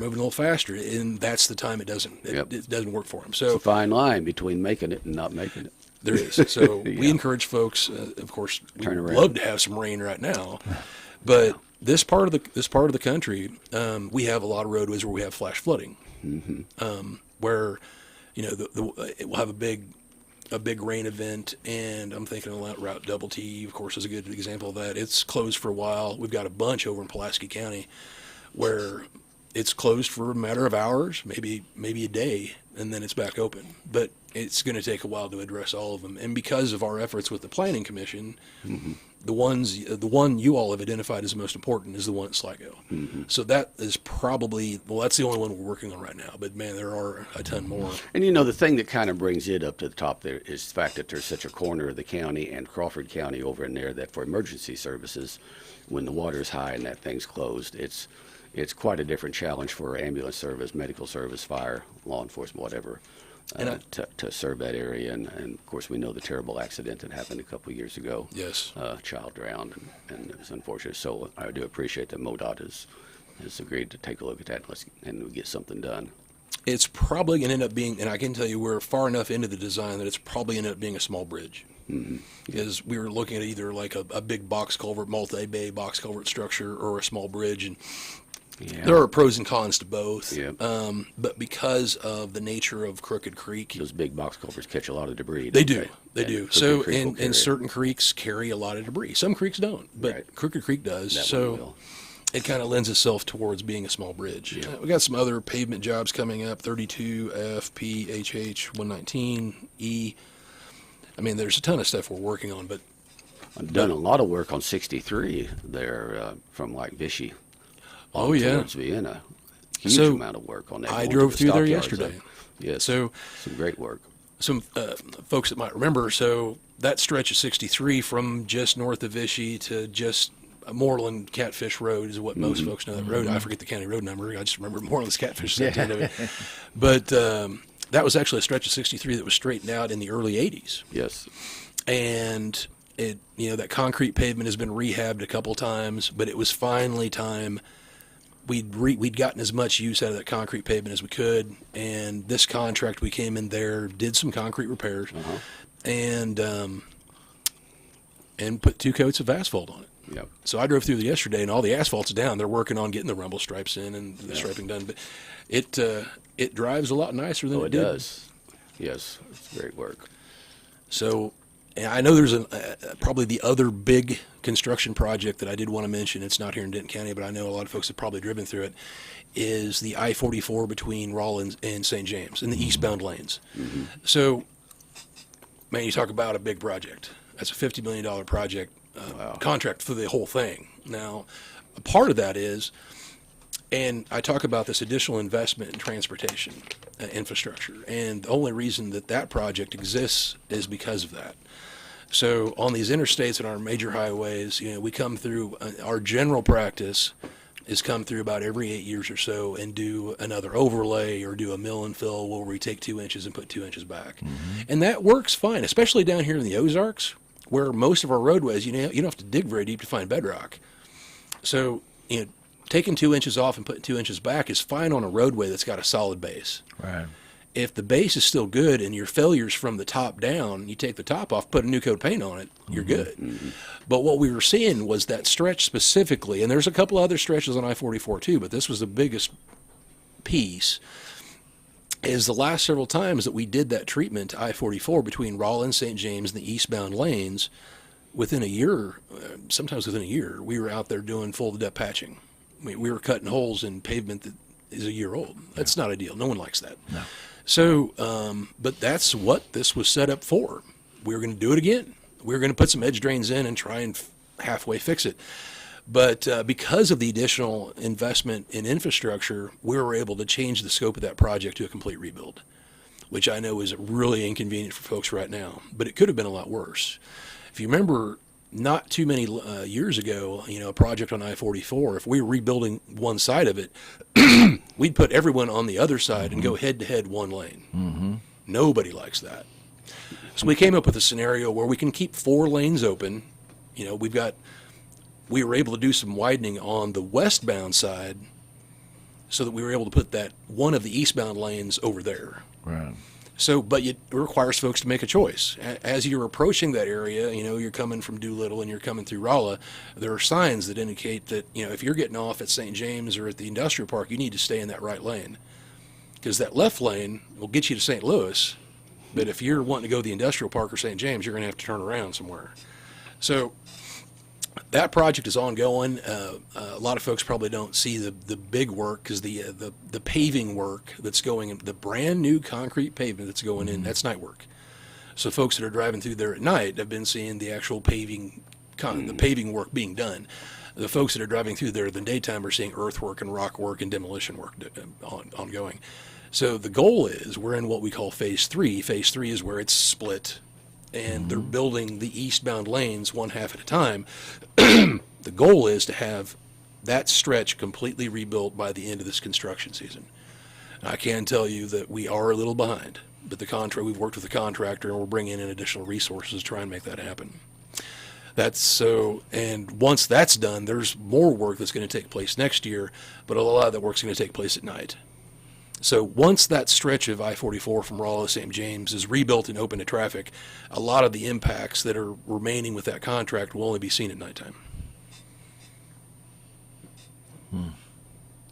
little faster, and that's the time it doesn't work for them. So it's a fine line between making it and not making it. There is. So we encourage folks. Of course, we'd love to have some rain right now, but this part of the country, we have a lot of roadways where we have flash flooding, where we'll have a big rain event, and I'm thinking of Route Double T, of course, is a good example of that. It's closed for a while. We've got a bunch over in Pulaski County where it's closed for a matter of hours, maybe a day, and then it's back open. But it's going to take a while to address all of them. And because of our efforts with the Planning Commission, the one you all have identified as the most important is the one at Sligo. So that is probably, well, that's the only one we're working on right now. But man, there are a ton more. And you know, the thing that kind of brings it up to the top there is the fact that there's such a corner of the county and Crawford County over in there that for emergency services, when the water's high and that thing's closed, it's quite a different challenge for ambulance service, medical service, fire, law enforcement, whatever. To serve that area, and of course we know the terrible accident that happened a couple of years ago. Yes. A child drowned, and it was unfortunate. So I do appreciate that MoDOT has agreed to take a look at that and get something done. It's probably going to end up being, and I can tell you we're far enough into the design that it's probably going to end up being a small bridge. Because we were looking at either like a big box culvert, multi-bay box culvert structure, or a small bridge, and there are pros and cons to both. Yeah. But because of the nature of Crooked Creek, Those big box culverts catch a lot of debris. they don't do. They And do. Crooked So, Creek will and carry it. certain creeks carry a lot of debris. Some creeks don't, but Right. Crooked Creek does. That one So will. it kind of lends itself towards being a small bridge. Yeah. We got some other pavement jobs coming up: 32 F, P, HH, 119 E. I mean, there's a ton of stuff we're working on, but I've done a lot of work on 63 there from like Vichy. Oh, yeah. Towards Vienna. Huge So, amount of work on that. I going drove to the through there stockyards yesterday. Yes. So some great work. some folks that might remember, so that stretch of 63 from just north of Vichy to just Moreland Catfish Road is what most folks know that road. I forget the county road number. I just remember Moreland's Catfish is at the end of it. But that was actually a stretch of 63 that was straightened out in the early 80s. Yes. And it, that concrete pavement has been rehabbed a couple times, but it was finally time. We'd gotten as much use out of that concrete pavement as we could, and this contract we came in there, did some concrete repairs, and put 2 coats of asphalt on it. Yep. So I drove through there yesterday, and all the asphalt's down. They're working on getting the rumble stripes in and the striping done, but it drives a lot nicer than Oh, it it did. does. Yes. It's great work. So, and I know there's probably the other big construction project that I did want to mention. It's not here in Denton County, but I know a lot of folks have probably driven through it. Is the I-44 between Rollins and St. James in the eastbound lanes. So, man, you talk about a big project. That's a $50 million project contract for the whole thing. Now, a part of that is, and I talk about this additional investment in transportation infrastructure, and the only reason that project exists is because of that. So on these interstates and our major highways, we come through, our general practice is come through about every 8 years or so and do another overlay or do a mill and fill where we take 2 inches and put 2 inches back. And that works fine, especially down here in the Ozarks, where most of our roadways, you don't have to dig very deep to find bedrock. So, taking 2 inches off and putting 2 inches back is fine on a roadway that's got a solid base. Right. If the base is still good and your failure's from the top down, you take the top off, put a new coat of paint on it, you're good. But what we were seeing was that stretch specifically, and there's a couple other stretches on I-44 too, but this was the biggest piece, is the last several times that we did that treatment to I-44 between Rollins, St. James, and the eastbound lanes, within a year, sometimes within a year, we were out there doing full depth patching. We were cutting holes in pavement that is a year old. That's not ideal. No one likes that. No. So, but that's what this was set up for. We were going to do it again. We were going to put some edge drains in and try and halfway fix it. But because of the additional investment in infrastructure, we were able to change the scope of that project to a complete rebuild, which I know is really inconvenient for folks right now. But it could have been a lot worse. If you remember, not too many years ago, a project on I-44, if we were rebuilding one side of it, we'd put everyone on the other side and go head-to-head one lane. Nobody likes that. So we came up with a scenario where we can keep 4 lanes open. We were able to do some widening on the westbound side so that we were able to put that one of the eastbound lanes over there. Right. So, but it requires folks to make a choice. As you're approaching that area, you're coming from Doolittle and you're coming through Rolla, there are signs that indicate that, if you're getting off at St. James or at the industrial park, you need to stay in that right lane. Because that left lane will get you to St. Louis, but if you're wanting to go to the industrial park or St. James, you're going to have to turn around somewhere. So that project is ongoing. A lot of folks probably don't see the big work because the paving work that's going in, the brand new concrete pavement that's going in, that's night work. So folks that are driving through there at night have been seeing the actual paving the paving work being done. The folks that are driving through there in the daytime are seeing earthwork and rock work and demolition work ongoing. So the goal is we're in what we call phase 3. Phase 3 is where it's split, and they're building the eastbound lanes one half at a time. The goal is to have that stretch completely rebuilt by the end of this construction season. I can tell you that we are a little behind, but we've worked with the contractor, and we're bringing in additional resources to try and make that happen. And once that's done, there's more work that's going to take place next year, but a lot of that work's going to take place at night. So once that stretch of I-44 from Rolla to St. James is rebuilt and open to traffic, a lot of the impacts that are remaining with that contract will only be seen at nighttime.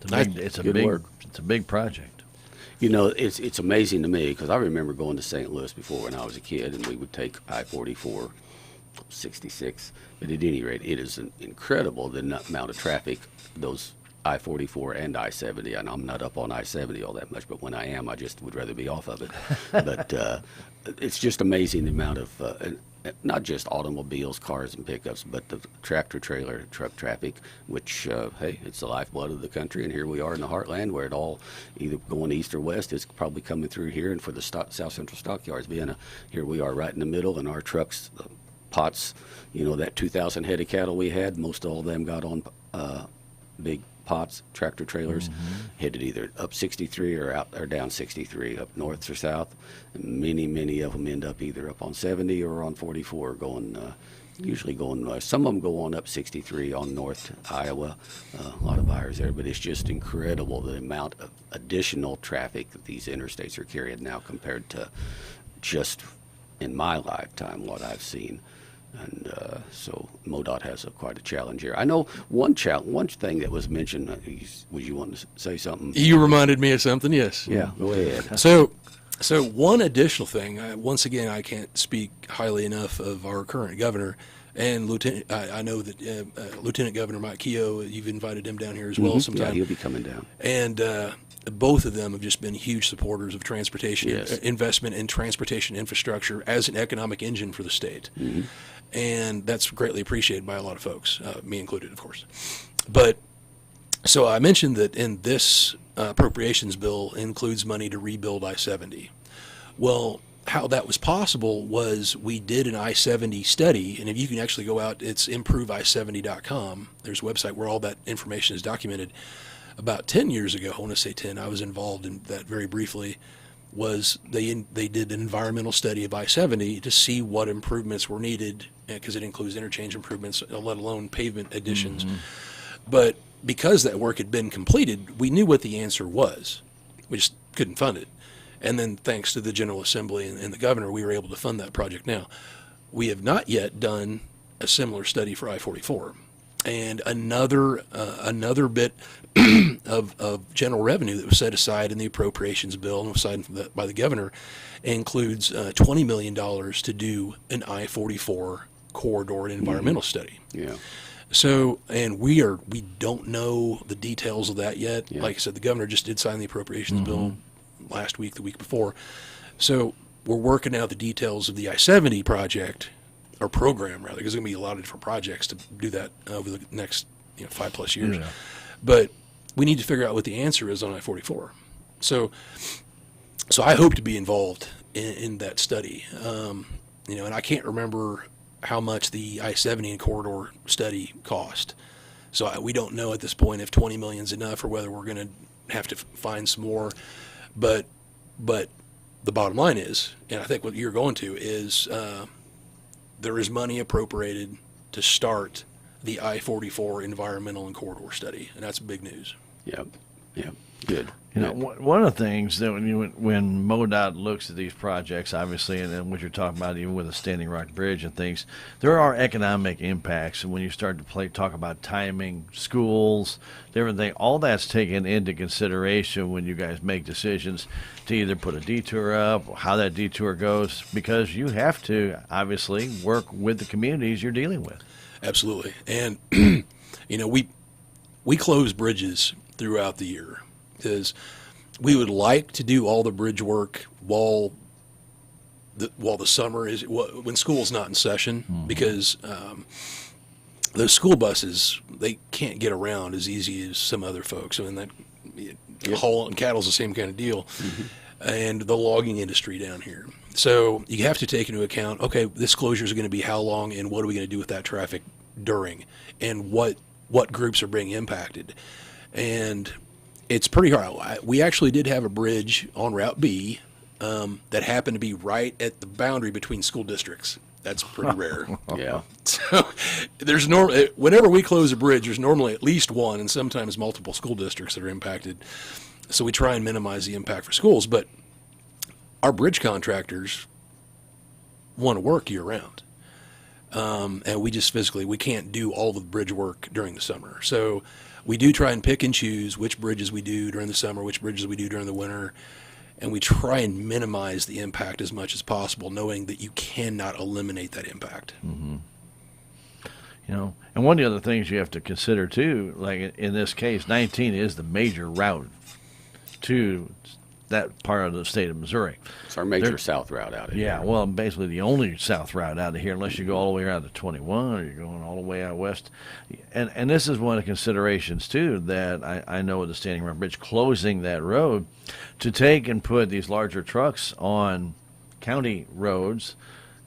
It's a big project. You know, it's amazing to me because I remember going to St. Louis before when I was a kid, and we would take I-44, 66. But at any rate, it is incredible the amount of traffic, those I-44 and I-70. And I'm not up on I-70 all that much, but when I am, I just would rather be off of it. But it's just amazing the amount of not just automobiles, cars, and pickups, but the tractor-trailer truck traffic, which, hey, it's the lifeblood of the country, and here we are in the heartland where it all, either going east or west, is probably coming through here, and for the South Central Stockyards being here we are right in the middle, and our trucks, pots, you know, that 2,000 head of cattle we had, most all of them got on big pots, tractor trailers, headed either up 63 or down 63, up north or south. And many of them end up either up on 70 or on 44, usually going west. Some of them go on up 63 on north to Iowa. A lot of buyers there, but it's just incredible the amount of additional traffic that these interstates are carrying now compared to just in my lifetime what I've seen. And so MoDOT has quite a challenge here. I know one thing that was mentioned. Would you want to say something? You reminded me of something, yes. Yeah, go ahead. So one additional thing, once again, I can't speak highly enough of our current governor and Lieutenant. I know that Lieutenant Governor Mike Keogh, you've invited him down here as well sometime. Yeah, he'll be coming down. And both of them have just been huge supporters of transportation, investment in transportation infrastructure as an economic engine for the state. And that's greatly appreciated by a lot of folks, me included, of course. But so I mentioned that in this appropriations bill includes money to rebuild I-70. Well, how that was possible was we did an I-70 study, and if you can actually go out, it's improvei70.com. There's a website where all that information is documented. About 10 years ago, I want to say 10, I was involved in that very briefly, was they did an environmental study of I-70 to see what improvements were needed, because it includes interchange improvements, let alone pavement additions. But because that work had been completed, we knew what the answer was. We just couldn't fund it. And then thanks to the General Assembly and the governor, we were able to fund that project now. We have not yet done a similar study for I-44. And another bit of general revenue that was set aside in the appropriations bill and was signed by the governor includes $20 million to do an I-44 corridor and environmental study. Yeah. So, and we don't know the details of that yet. Like I said, the governor just did sign the appropriations bill last week, the week before. So we're working out the details of the I-70 project, or program rather, because there's going to be a lot of different projects to do that over the next 5+ years. Yeah. But we need to figure out what the answer is on I-44. So I hope to be involved in that study. And I can't remember how much the I-70 and corridor study cost. So we don't know at this point if 20 million is enough or whether we're going to have to find some more. But the bottom line is, and I think what you're going to is, there is money appropriated to start the I-44 environmental and corridor study, and that's big news. Yep. Good. One of the things that when MoDOT looks at these projects, obviously, and then what you're talking about, even with the Standing Rock Bridge and things, there are economic impacts. And when you start to talk about timing, schools, everything, all that's taken into consideration when you guys make decisions to either put a detour up, or how that detour goes, because you have to obviously work with the communities you're dealing with. Absolutely. And we close bridges throughout the year because we would like to do all the bridge work while while the summer is when school's not in session, because those school buses, they can't get around as easy as some other folks. I mean, hauling cattle's the same kind of deal, and the logging industry down here. So you have to take into account, okay, this closure is going to be how long, and what are we going to do with that traffic during, and what groups are being impacted. And it's pretty hard. We actually did have a bridge on Route B that happened to be right at the boundary between school districts. That's pretty rare. Yeah. So there's whenever we close a bridge, there's normally at least one and sometimes multiple school districts that are impacted. So we try and minimize the impact for schools, but our bridge contractors want to work year round. And we just we can't do all the bridge work during the summer. So we do try and pick and choose which bridges we do during the summer, which bridges we do during the winter. And we try and minimize the impact as much as possible, knowing that you cannot eliminate that impact. You know, and one of the other things you have to consider too, like in this case, 19 is the major route to that part of the state of Missouri. It's our major south route out of here. Yeah, well, basically the only south route out of here, unless you go all the way around to 21 or you're going all the way out west. And this is one of the considerations, too, that I know with the Standing Rock Bridge closing that road, to take and put these larger trucks on county roads,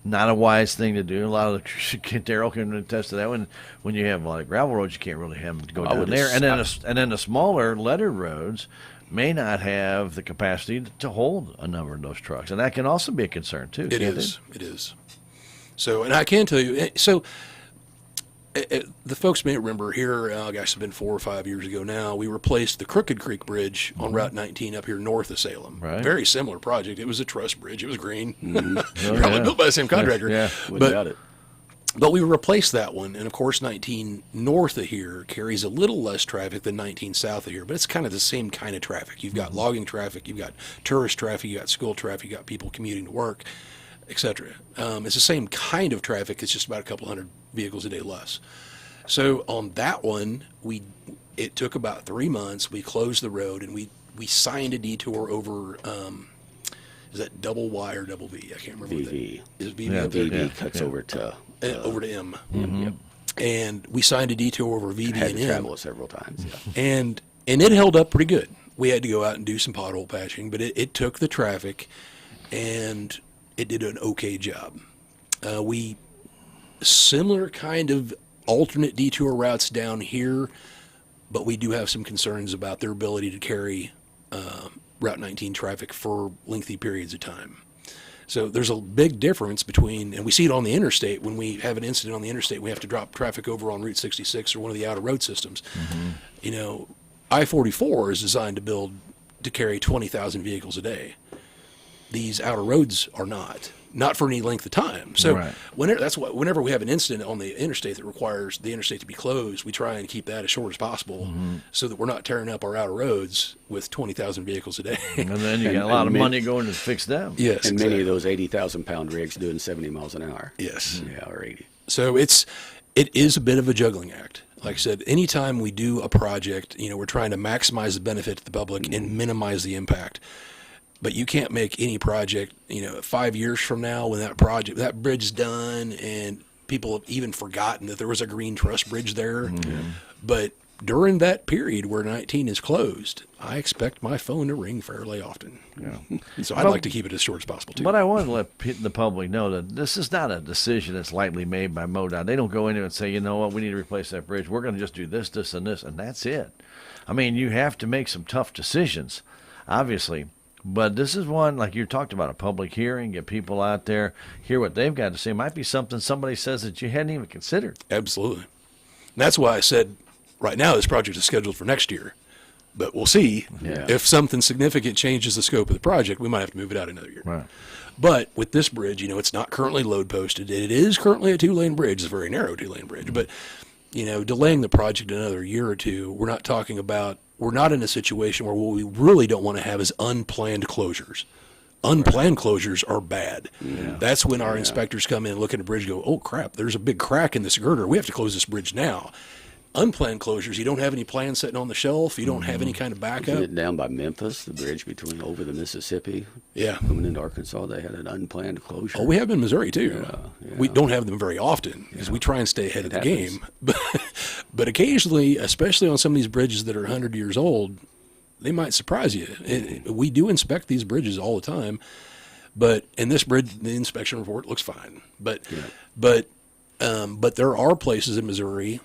not a wise thing to do. A lot of Daryl can attest to that. When you have like gravel roads, you can't really have them go down there. And then the smaller lettered roads may not have the capacity to hold a number of those trucks, and that can also be a concern too. It is. So, and I can tell you, the folks may remember here, it's been 4 or 5 years ago now, we replaced the Crooked Creek Bridge on Route 19 up here north of Salem. Right. Very similar project. It was a truss bridge. It was green. Oh, Probably built by the same contractor. Yeah. Wouldn't doubt it. But we replaced that one, and of course 19 north of here carries a little less traffic than 19 south of here, but it's kind of the same kind of traffic. You've got logging traffic, you've got tourist traffic, you've got school traffic, you've got people commuting to work, etc. It's the same kind of traffic, it's just about a couple hundred vehicles a day less. So on that one, it took about 3 months. We closed the road, and we signed a detour over, is that double Y or double V? I can't remember. VV. Is it VV? Yeah, Okay. VV cuts over to Over to M. Yep. And we signed a detour over VV Had and to M. travel it several times. Yeah. And it held up pretty good. We had to go out and do some pothole patching, but it took the traffic, and it did an okay job. Similar kind of alternate detour routes down here, but we do have some concerns about their ability to carry Route 19 traffic for lengthy periods of time. So there's a big difference between, and we see it on the interstate, when we have an incident on the interstate, we have to drop traffic over on Route 66 or one of the outer road systems. You know, I-44 is designed to carry 20,000 vehicles a day. These outer roads are not for any length of time. So Right. whenever we have an incident on the interstate that requires the interstate to be closed, we try and keep that as short as possible so that we're not tearing up our outer roads with 20,000 vehicles a day. And then you got a lot of money going to fix them. Yes, And exactly. many of those 80,000-pound rigs doing 70 miles an hour. Yes. Yeah, or 80. So it is a bit of a juggling act. Like I said, anytime we do a project, we're trying to maximize the benefit to the public and minimize the impact. But you can't make any project, 5 years from now when that bridge is done and people have even forgotten that there was a green truss bridge there. But during that period where 19 is closed, I expect my phone to ring fairly often. Yeah. So I'd like to keep it as short as possible, too. But I want to let the public know that this is not a decision that's lightly made by MoDOT. They don't go in there and say, you know what, we need to replace that bridge. We're going to just do this, this, and this, and that's it. I mean, you have to make some tough decisions, obviously. But this is one, like you talked about, a public hearing, get people out there, hear what they've got to say. It might be something somebody says that you hadn't even considered. Absolutely. And that's why I said right now this project is scheduled for next year. But we'll see. Yeah. If something significant changes the scope of the project, we might have to move it out another year. Right. But with this bridge, it's not currently load posted. It is currently a 2-lane bridge. It's a very narrow 2-lane bridge. But, delaying the project another year or two, we're not in a situation where what we really don't want to have is unplanned closures. Unplanned closures are bad. Yeah. That's when our inspectors come in, look at a bridge, and go, oh crap, there's a big crack in this girder. We have to close this bridge now. unplanned closures. You don't have any plans sitting on the shelf. You don't have any kind of Isn't backup. it down by Memphis, the bridge between over the Mississippi, Yeah. coming into Arkansas? They had an unplanned closure. Oh, we have them in Missouri too. Yeah. We don't have them very often because we try and stay ahead of the happens. game. But occasionally, especially on some of these bridges that are 100 years old, they might surprise you. We do inspect these bridges all the time, but in this bridge, the inspection report looks fine. But there are places in Missouri,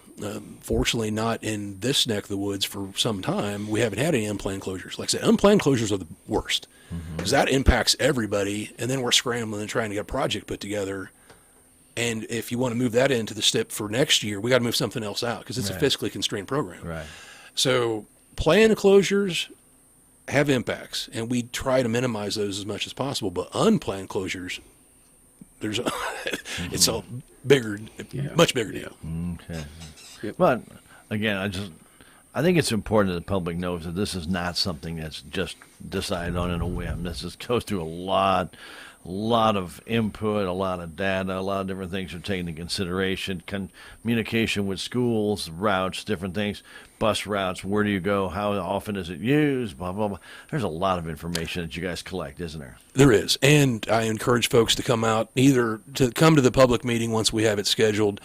fortunately not in this neck of the woods for some time, we haven't had any unplanned closures. Like I said, unplanned closures are the worst because that impacts everybody, and then we're scrambling and trying to get a project put together. And if you want to move that into the STIP for next year, we got to move something else out because it's a fiscally constrained program. Right. So planned closures have impacts, and we try to minimize those as much as possible. But unplanned closures, there's it's a bigger, much bigger deal. Okay. Yep. But again, I think it's important that the public knows that this is not something that's just decided on in a whim. Goes through a lot of input, a lot of data, a lot of different things are taken into consideration. Communication with schools, routes, different things, bus routes, where do you go, how often is it used, blah, blah, blah. There's a lot of information that you guys collect, isn't there? There is, and I encourage folks to come out, either to come to the public meeting once we have it scheduled,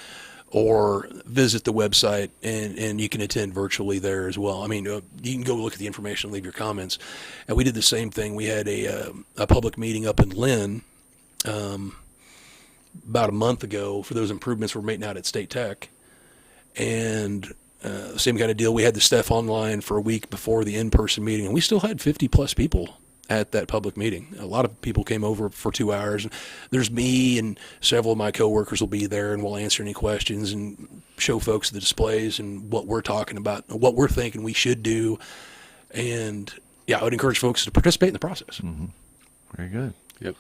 or visit the website, and you can attend virtually there as well. I mean, you can go look at the information, leave your comments. And we did the same thing. We had a public meeting up in Lynn about a month ago for those improvements we're making out at State Tech. And same kind of deal. We had the stuff online for a week before the in-person meeting, and we still had 50-plus people at that public meeting. A lot of people came over for 2 hours. There's me and several of my coworkers will be there, and we'll answer any questions and show folks the displays and what we're talking about, what we're thinking we should do. And yeah, I would encourage folks to participate in the process. Mm-hmm. Very good. Yep.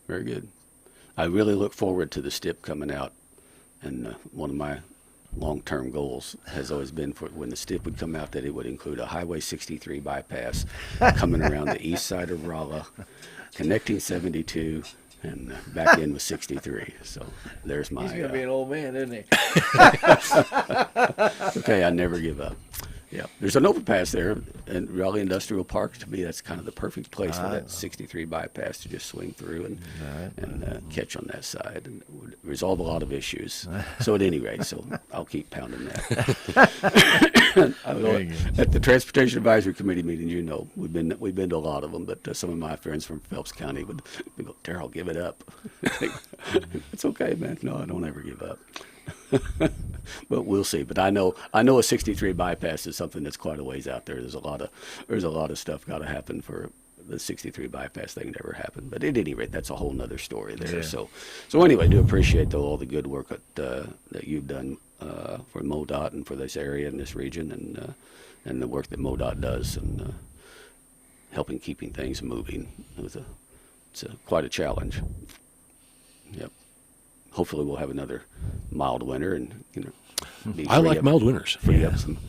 Very good. I really look forward to the STIP coming out, and one of my long-term goals has always been for when the STIP would come out that it would include a Highway 63 bypass coming around the east side of Rolla, connecting 72, and back in with 63. So there's my. He's going to be an old man, isn't he? Okay, I never give up. Yeah, there's an overpass there in Raleigh Industrial Park. To me, that's kind of the perfect place for that 63 bypass to just swing through and catch on that side, and it would resolve a lot of issues. So at any rate, I'll keep pounding that. At the Transportation Advisory Committee meetings, we've been to a lot of them, but some of my friends from Phelps County would go, "Darryl, give it up." It's okay, man. No, I don't ever give up. But we'll see. But I know a 63 bypass is something that's quite a ways out there. There's a lot of stuff got to happen for the 63 bypass thing to ever happen. But at any rate, that's a whole nother story there. Yeah. So anyway, I do appreciate all the good work that you've done for MoDOT and for this area and this region, and the work that MoDOT does and helping keeping things moving. It's quite a challenge. Yep. Hopefully we'll have another mild winter and I like mild winters. Free up some,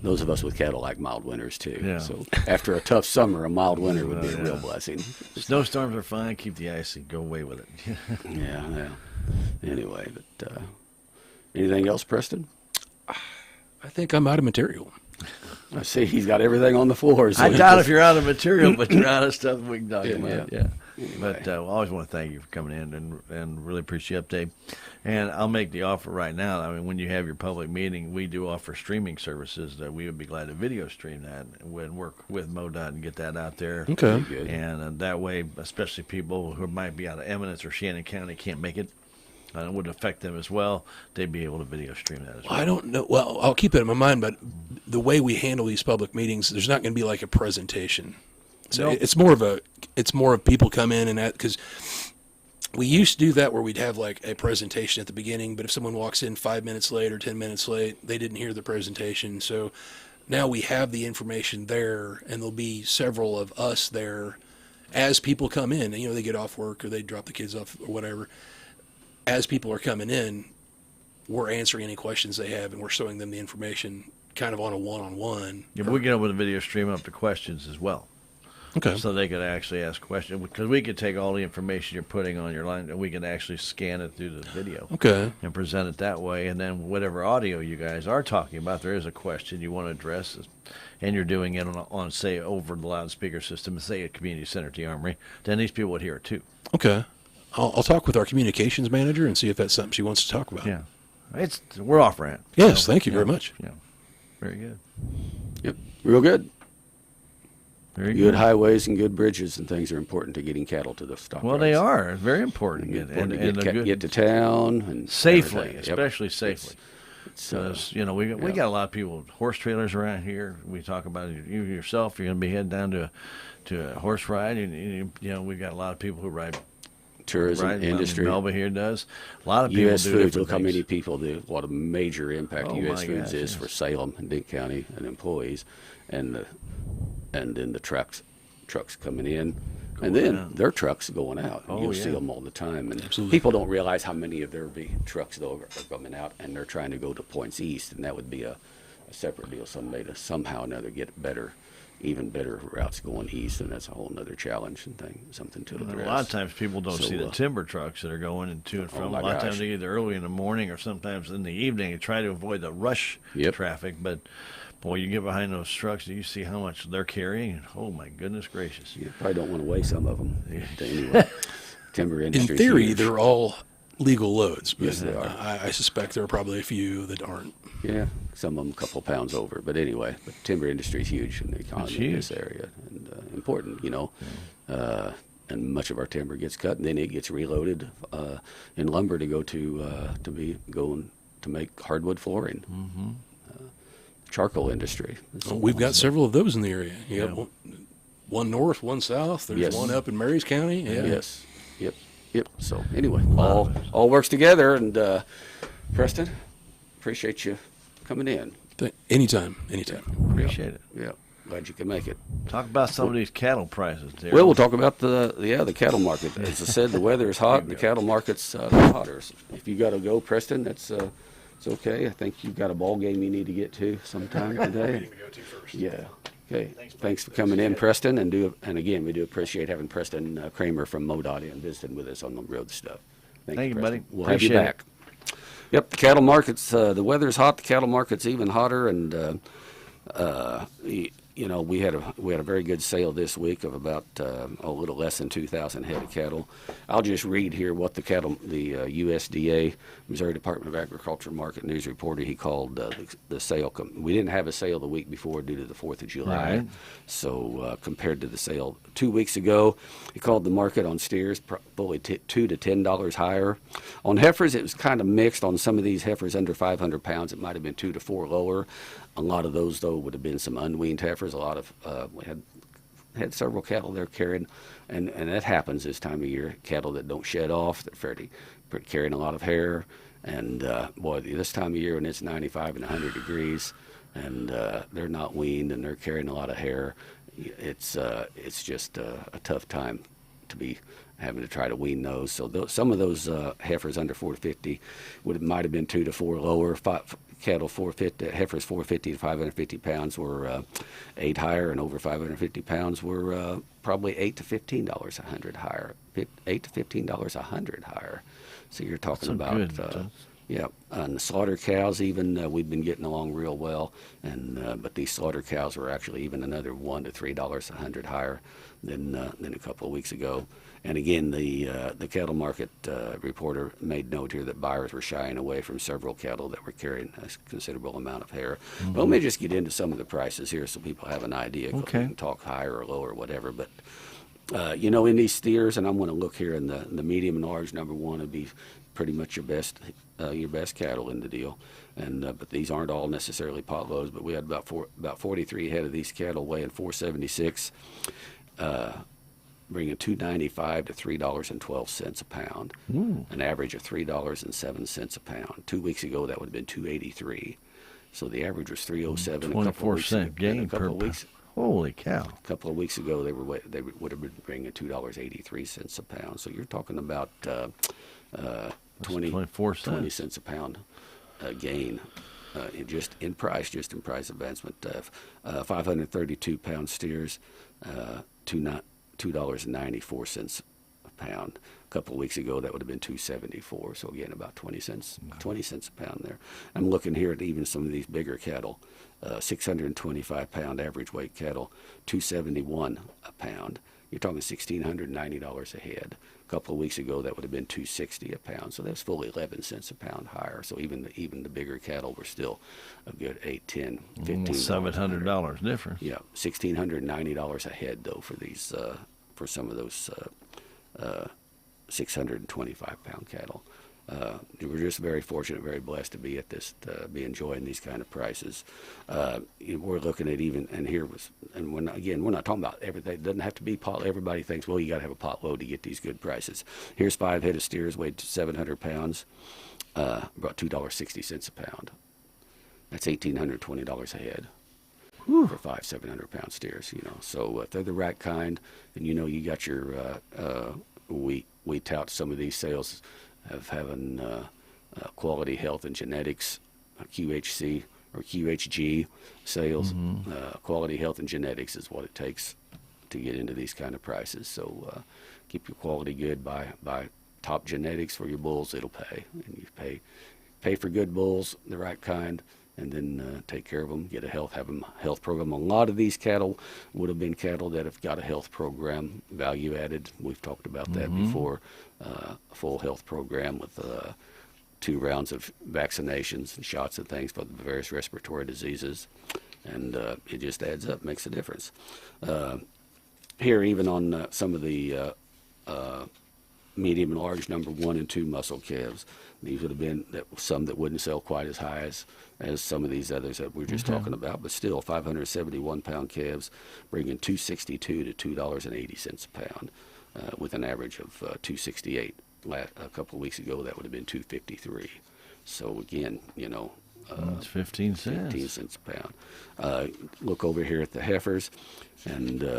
those of us with cattle like mild winters too. Yeah. So after a tough summer, a mild winter would be a real blessing. Snowstorms are fine. Keep the ice and go away with it. Yeah. Anyway, but anything else, Preston? I think I'm out of material. I see he's got everything on the floor. So I doubt if you're out of material, but you're out of stuff we can talk about. Yeah. Yeah. But I always want to thank you for coming in and really appreciate the update. And I'll make the offer right now. I mean, when you have your public meeting, we do offer streaming services that we would be glad to video stream that and work with MoDOT and get that out there. Okay. Good. And that way, especially people who might be out of Eminence or Shannon County can't make it, and it would affect them as well. They'd be able to video stream that as well. I don't know. Well, I'll keep it in my mind, but the way we handle these public meetings, there's not going to be like a presentation. So Nope. it's more of people come in and that, because we used to do that where we'd have like a presentation at the beginning, but if someone walks in 5 minutes late or 10 minutes late, they didn't hear the presentation. So now we have the information there, and there'll be several of us there as people come in. They get off work or they drop the kids off or whatever. As people are coming in, we're answering any questions they have, and we're showing them the information kind of on a one-on-one. Yeah, but we get over the video stream up to questions as well. Okay. So they could actually ask questions, because we could take all the information you're putting on your line and we can actually scan it through the video. Okay. And present it that way. And then whatever audio you guys are talking about, there is a question you want to address, and you're doing it on say, over the loudspeaker system, say at Community Center at the Armory, then these people would hear it too. Okay. I'll talk with our communications manager and see if that's something she wants to talk about. Yeah. We're off ramp. Yes, thank you very much. Yeah. Very good. Yep, real good. Very Good highways and good bridges and things are important to getting cattle to the stock. Well, they are very important. And get to town and safely, everything. Yep. especially safely. It's, We got a lot of people with horse trailers around here. We talk about it. You yourself, you're going to be heading down to a horse ride, and we got a lot of people who ride tourism industry. Melba here does. A lot of people U.S. do Foods. different Look how things. many people do. What a major impact Oh, U.S. my Foods gosh, is yes. for Salem and Dink County and employees, and then the trucks coming in, and then out. their trucks going out. Oh, You'll see yeah. them all the time, and Absolutely. people don't realize how many of their big trucks though are coming out, and they're trying to go to points east, and that would be a separate deal. Somebody to somehow or another get even better routes going east, and that's a whole other challenge and thing, something to address. A lot of times people don't So, see the timber trucks that are going to and from. my A lot of times gosh. they're either early in the morning or sometimes in the evening and try to avoid the rush Yep. traffic. But boy, you get behind those trucks and you see how much they're carrying, and oh my goodness gracious. You probably don't want to weigh some of them. Anyway, timber In industry. theory, they're all legal loads, but Yes, they are. I suspect there are probably a few that aren't. Yeah, some of them a couple pounds over. But anyway, the timber industry is huge in the economy in this huge. area, and important, and much of our timber gets cut, and then it gets reloaded in lumber to go to make hardwood flooring. Mm-hmm. Charcoal industry. We've got several of those in the area. You Yeah. got one north, one south. There's Yes. one up in Marys County. Yeah. Yes. Yep. So anyway, all works together, and Preston, appreciate you coming in. Anytime. Appreciate it. Yeah, glad you could make it. Talk about some of these cattle prices. Darryl. Well, we'll talk about the cattle market. As I said, the weather is hot. The cattle market's hotter. So if you got to go, Preston, it's okay. I think you've got a ball game you need to get to sometime today. Yeah. Okay. Thanks for coming in, Preston, and again, we do appreciate having Preston Kramer from MoDOT in visiting with us on the road stuff. Thank you, Preston. buddy. We'll have you Appreciate it. back. Yep, the cattle market's the weather's hot. The cattle market's even hotter, and we had a very good sale this week of about a little less than 2,000 head of cattle. I'll just read here what the USDA, Missouri Department of Agriculture Market News reporter, he called the sale. We didn't have a sale the week before due to the 4th of July. Right. So compared to the sale 2 weeks ago, he called the market on steers fully $2 to $10 higher. On heifers, it was kind of mixed. On some of these heifers under 500 pounds, it might have been 2 to 4 lower. A lot of those, though, would have been some unweaned heifers. A lot of we had several cattle there carrying, and that happens this time of year. Cattle that don't shed off, they're carrying a lot of hair, and boy, this time of year when it's 95 and 100 degrees, and they're not weaned and they're carrying a lot of hair, it's just a tough time to be having to try to wean those. So some of those heifers under 450 might have been 2 to 4 lower. Cattle 450, heifers 450 to 550 pounds were 8 higher, and over 550 pounds were probably $8 to $15 a hundred higher. $8 to $15 a hundred higher. So you're talking Some about good, yeah, and the slaughter cows even we've been getting along real well, and but these slaughter cows were actually even another $1 to $3 a hundred higher than a couple of weeks ago. And again, the cattle market reporter made note here that buyers were shying away from several cattle that were carrying a considerable amount of hair. Mm-hmm. But let me just get into some of the prices here so people have an idea. 'Cause Okay. we can talk higher or lower or whatever. But in these steers, and I'm going to look here in the medium and large, number one would be pretty much your best cattle in the deal. And but these aren't all necessarily pot loads. But we had about 43 head of these cattle weighing 476. Bringing $2.95 to $3.12 a pound, an average of $3.07 a pound. 2 weeks ago, that would have been $2.83. So the average was $3.07. 24-cent gain per pound. Holy cow! A couple of weeks ago, they would have been bringing $2.83 a pound. So you're talking about 24 cents. 20 cents a pound gain. In price advancement. 532 pound steers $2.94 a pound. A couple of weeks ago, that would have been $2.74. So again, about 20 cents a pound there. I'm looking here at even some of these bigger cattle, 625 pound average weight cattle, $2.71 a pound. You're talking $1,690 a head. A couple of weeks ago, that would have been $2.60 a pound. So that's fully 11 cents a pound higher. So even the bigger cattle were still a good $8, $10, $15. $700 difference. Yeah, $1,690 a head though for these for some of those 625 pound cattle. We're just very fortunate, very blessed to be at this, to be enjoying these kind of prices. We're looking at even, and here was, and we're not talking about everything. It doesn't have to be pot. Everybody thinks, well, you got to have a pot load to get these good prices. Here's 5 head of steers weighed 700 pounds, about $2.60 a pound. That's $1,820 a head. Whew. For 5 700-pound steers, So if they're the right kind, then you got your we tout some of these sales of having quality health and genetics, QHC or QHG sales. Quality health and genetics is what it takes to get into these kind of prices. So keep your quality good, buy top genetics for your bulls. It'll pay, and you pay for good bulls, the right kind. And then take care of them, have a health program. A lot of these cattle would have been cattle that have got a health program, value added. We've talked about that before. A full health program with 2 rounds of vaccinations and shots and things for the various respiratory diseases. And it just adds up, makes a difference. Here, even on some of the medium and large number 1 and 2 muscle calves, these would have been some that wouldn't sell quite as high as some of these others that we're just talking about, but still 571 pound calves bringing $2.62 to $2.80 a pound, with an average of $2.68. A couple of weeks ago, that would have been $2.53. So again, it's 15 cents. 15 cents a pound. Look over here at the heifers, and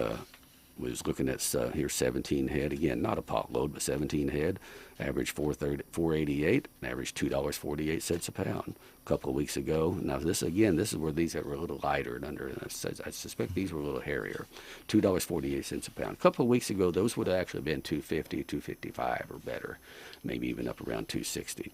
was looking at here 17 head. Again, not a pot load, but 17 head. Average $4.88, and average $2.48 a pound. A couple of weeks ago. Now this is where these that were a little lighter and under. And I suspect these were a little hairier. $2.48 a pound. A couple of weeks ago, those would have actually been $2.50, $2.55 or better, maybe even up around $2.60.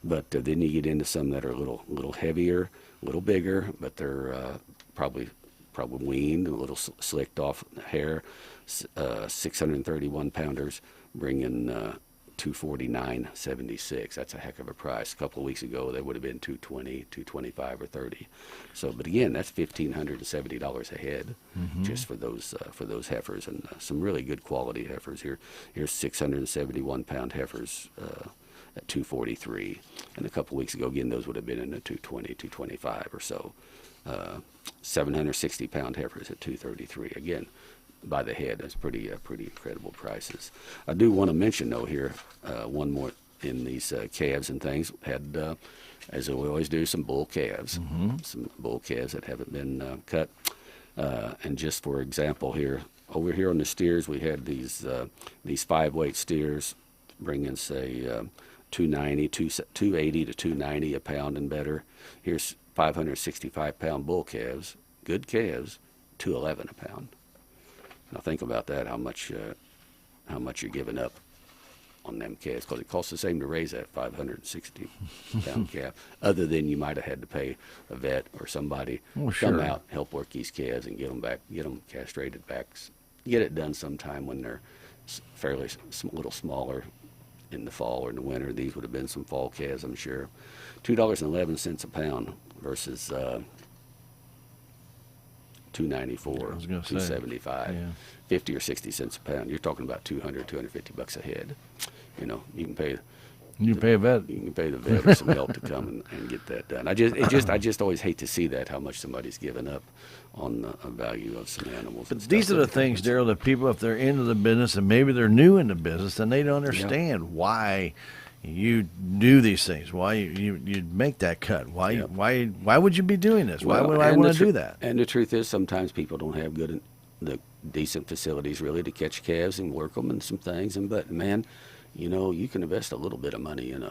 But then you get into some that are a little heavier, a little bigger, but they're probably weaned, a little slicked off hair. 631 pounders bringing $249.76. That's a heck of a price. A couple of weeks ago, they would have been $220, $225, or $30. So, but again, that's $1,570 a head just for those heifers, and some really good quality heifers here. Here's 671 pound heifers at $243, and a couple of weeks ago, again, those would have been in the $220, $225 or so. 760 pound heifers at $233. Again, by the head, that's pretty incredible prices. I do want to mention though here one more in these calves and things. Had, as we always do, some bull calves, some bull calves that haven't been cut. And just for example, here over here on the steers, we had these 5-weight steers bringing say 280 to 290 a pound and better. Here's 565 pound bull calves, good calves, $211 a pound. Now think about that, how much you're giving up on them calves, because it costs the same to raise that 560 pound calf, other than you might have had to pay a vet or somebody come out, help work these calves and get them castrated back, get it done sometime when they're fairly little smaller in the fall or in the winter. These would have been some fall calves, I'm sure. $2.11 a pound versus $2.94, $2.75, yeah. 50 or 60 cents a pound. You're talking about $250 a head. You can pay a vet. You can pay the vet or some help to come and get that done. I just always hate to see that, how much somebody's given up on the value of some animals. But these are the things, Daryl, that people, if they're into the business and maybe they're new in the business, and they don't understand why you do these things, why you make that cut, why would you be doing this? Why would I want to do that? And the truth is, sometimes people don't have decent facilities really to catch calves and work them and some things. But man, you can invest a little bit of money in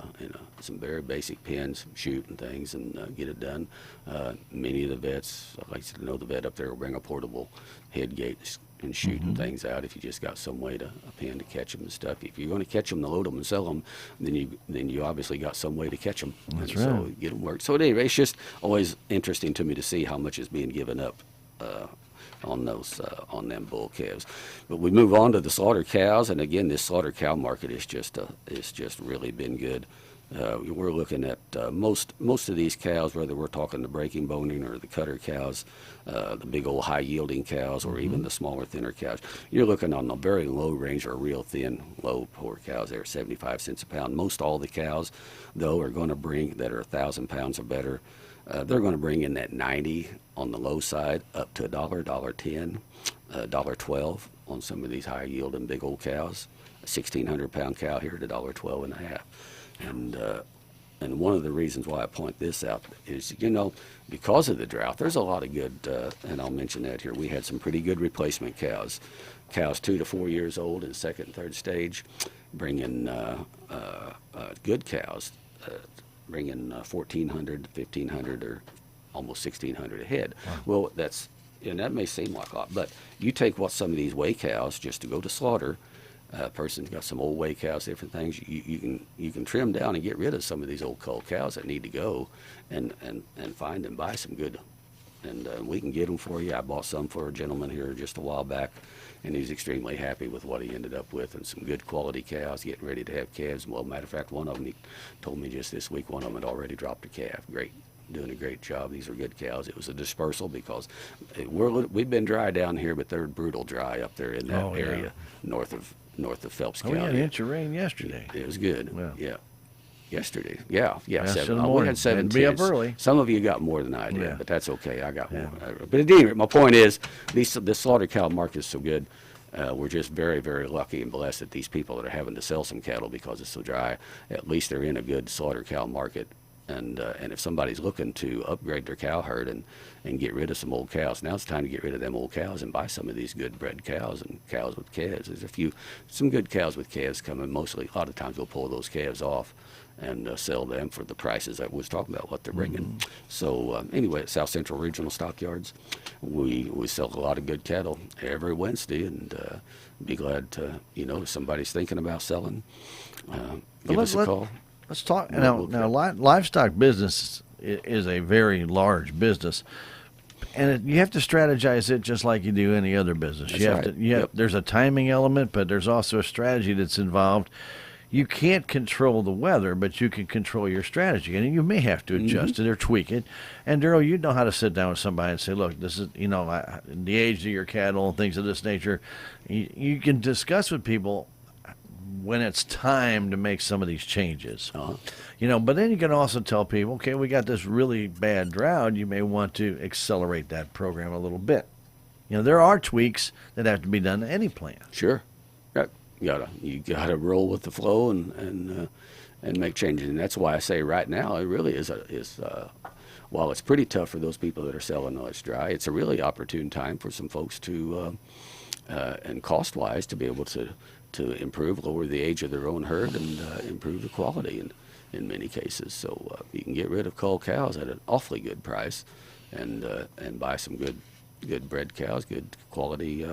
some very basic pens, shoot and things, and get it done. Many of the vets, I'd like to know the vet up there will bring a portable head gate, and shooting things out if you just got some way to a pin to catch them and stuff. If you're going to catch them to load them and sell them, then you obviously got some way to catch them. That's and So right. get them worked. So anyway, it's just always interesting to me to see how much is being given up on those on them bull calves. But we move on to the slaughter cows, and again, this slaughter cow market is just really been good. We're looking at most of these cows, whether we're talking the breaking boning or the cutter cows, the big old high yielding cows, or even the smaller, thinner cows. You're looking on the very low range or real thin, low, poor cows. They're 75 cents a pound. Most all the cows, though, are going to bring that are 1,000 pounds or better. They're going to bring in that 90 on the low side, up to $1, $1.10, $1.12 on some of these high yielding big old cows. A 1,600 pound cow here at $1.12 and a half. And one of the reasons why I point this out is, because of the drought, there's a lot of good, and I'll mention that here. We had some pretty good replacement cows 2 to 4 years old in second and third stage, bringing good cows, bringing 1,400, 1,500, or almost 1,600 a head. Wow. Well, and that may seem like a lot, but you take some of these weigh cows just to go to slaughter. A person's got some old weigh cows, different things. You can trim down and get rid of some of these old cull cows that need to go, and find and buy some good, and we can get them for you. I bought some for a gentleman here just a while back, and he's extremely happy with what he ended up with, and some good quality cows getting ready to have calves. Well, matter of fact, one of them, he told me just this week, one of them had already dropped a calf. Great. Doing a great job. These are good cows. It was a dispersal because we've been dry down here, but they're brutal dry up there in that area north of Phelps County. We had an inch of rain yesterday. It was good. Well. Yeah. Yesterday. Yeah. Seven. We had 7 Had to be up tenths. early. Some of you got more than I did, Yeah. but that's okay. I got more. But at any rate, my point is, this slaughter cow market is so good. We're just very, very lucky and blessed that these people that are having to sell some cattle because it's so dry, at least they're in a good slaughter cow market. And if somebody's looking to upgrade their cow herd and get rid of some old cows, now it's time to get rid of them old cows and buy some of these good bred cows and cows with calves. There's some good cows with calves coming. Mostly, a lot of times we'll pull those calves off and sell them for the prices I was talking about, what they're bringing. So anyway, at South Central Regional Stockyards, we sell a lot of good cattle every Wednesday, and be glad to, if somebody's thinking about selling, give us a call. Let's talk now. Livestock business is a very large business, and you have to strategize it just like you do any other business. That's right. There's a timing element, but there's also a strategy that's involved. You can't control the weather, but you can control your strategy, and you may have to adjust it or tweak it. And Daryl, you know how to sit down with somebody and say, "Look, this is the age of your cattle and things of this nature." You can discuss with people when it's time to make some of these changes. But then you can also tell people, okay, we got this really bad drought. You may want to accelerate that program a little bit. There are tweaks that have to be done to any plan. Sure. You gotta roll with the flow and make changes. And that's why I say right now it really is while it's pretty tough for those people that are selling while it's dry, it's a really opportune time for some folks to and cost-wise to be able to improve, lower the age of their own herd, and improve the quality in many cases. So you can get rid of cull cows at an awfully good price, and buy some good bred cows, good quality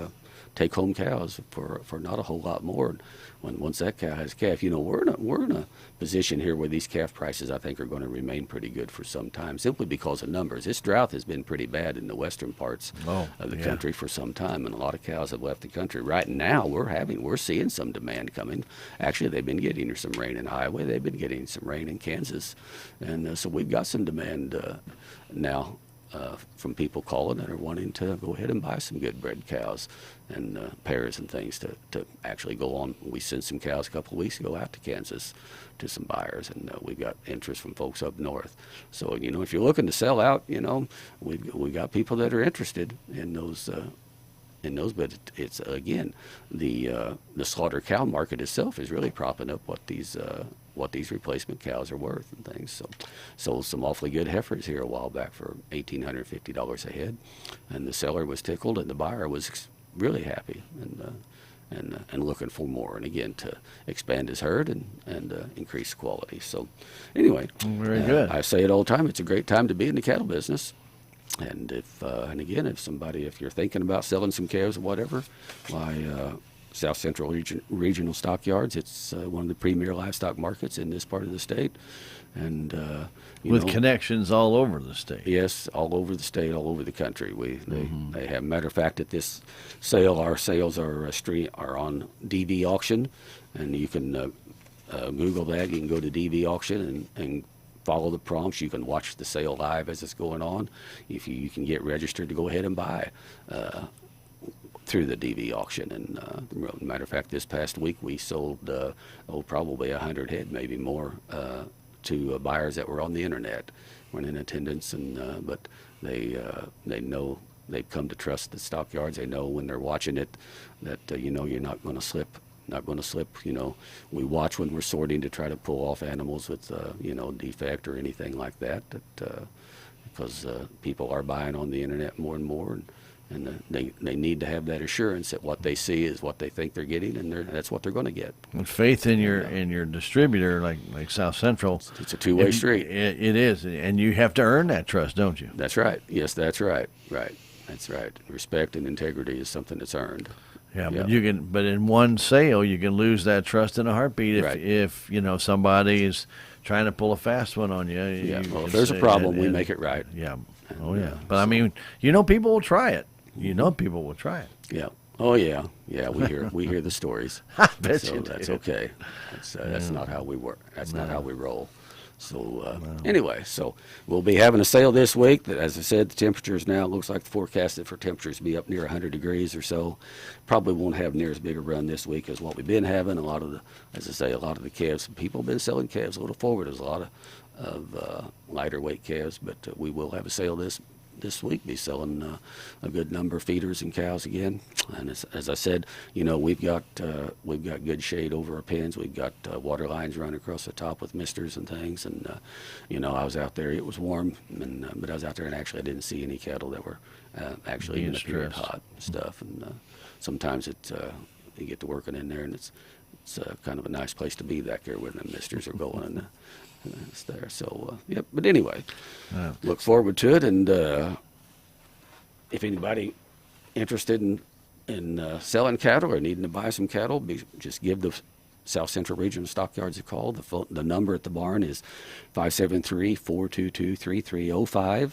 take-home cows for not a whole lot more. Once that cow has a calf, we're in a position here where these calf prices, I think, are going to remain pretty good for some time, simply because of numbers. This drought has been pretty bad in the western parts of the country for some time, and a lot of cows have left the country. Right now, we're seeing some demand coming. Actually, they've been getting some rain in Iowa. They've been getting some rain in Kansas, and so we've got some demand now. From people calling that are wanting to go ahead and buy some good bred cows and pairs and things to actually go on. We sent some cows a couple of weeks ago out to Kansas to some buyers, and we got interest from folks up north. So if you're looking to sell out, we got people that are interested in those. But it's again the slaughter cow market itself is really propping up what these replacement cows are worth and things. So sold some awfully good heifers here a while back for $1,850 a head, and the seller was tickled and the buyer was really happy and looking for more, and again to expand his herd and increase quality. So anyway, very good. I say it all the time. It's a great time to be in the cattle business. And and again, if you're thinking about selling some calves or whatever, why, South Central Regional Stockyards, it's one of the premier livestock markets in this part of the state. And, With connections all over the state. yes, all over the state, all over the country. They have, matter of fact, at this sale, our sales are on DV auction, and you can Google that. You can go to DV auction and follow the prompts. You can watch the sale live as it's going on. If you can get registered to go ahead and buy through the DV auction. And matter of fact, this past week we sold probably 100 head, maybe more, to buyers that were on the internet, weren't in attendance, and but they know, they've come to trust the stockyards. They know when they're watching it that you're not going to slip. Not going to slip. We watch when we're sorting to try to pull off animals with defect or anything like that. Because people are buying on the internet more and more, and they need to have that assurance that what they see is what they think they're getting, and that's what they're going to get. And faith in your distributor, like South Central. It's a two-way street. It is, and you have to earn that trust, don't you? That's right. Yes, that's right. Right. That's right. Respect and integrity is something that's earned. Yeah, but in one sale you can lose that trust in a heartbeat if somebody is trying to pull a fast one on you. Yeah. Well, if there's a problem, we make it right. Yeah. Oh yeah. But I mean, people will try it. People will try it. Yeah. Oh yeah. Yeah. We hear the stories. I bet so you do. That's okay. That's not how we work. That's not how we roll. So anyway, so we'll be having a sale this week. As I said, the temperatures now, looks like the forecasted for temperatures to be up near 100 degrees or so. Probably won't have near as big a run this week as what we've been having. A lot of the calves, people have been selling calves a little forward. There's a lot of lighter weight calves, but we will have a sale this week, be selling a good number of feeders and cows again. And as I said, we've got good shade over our pens. We've got water lines running across the top with misters and things. And I was out there. It was warm, but I was out there and actually I didn't see any cattle that were actually Being even appeared stressed. hot and stuff. And sometimes you get to working in there, and it's kind of a nice place to be back there when the misters are going and it's there. So yep. But anyway, look forward to it. And if anybody interested in selling cattle or needing to buy some cattle, just give the South Central Regional Stockyards a call. The number at the barn is 573-422-3305.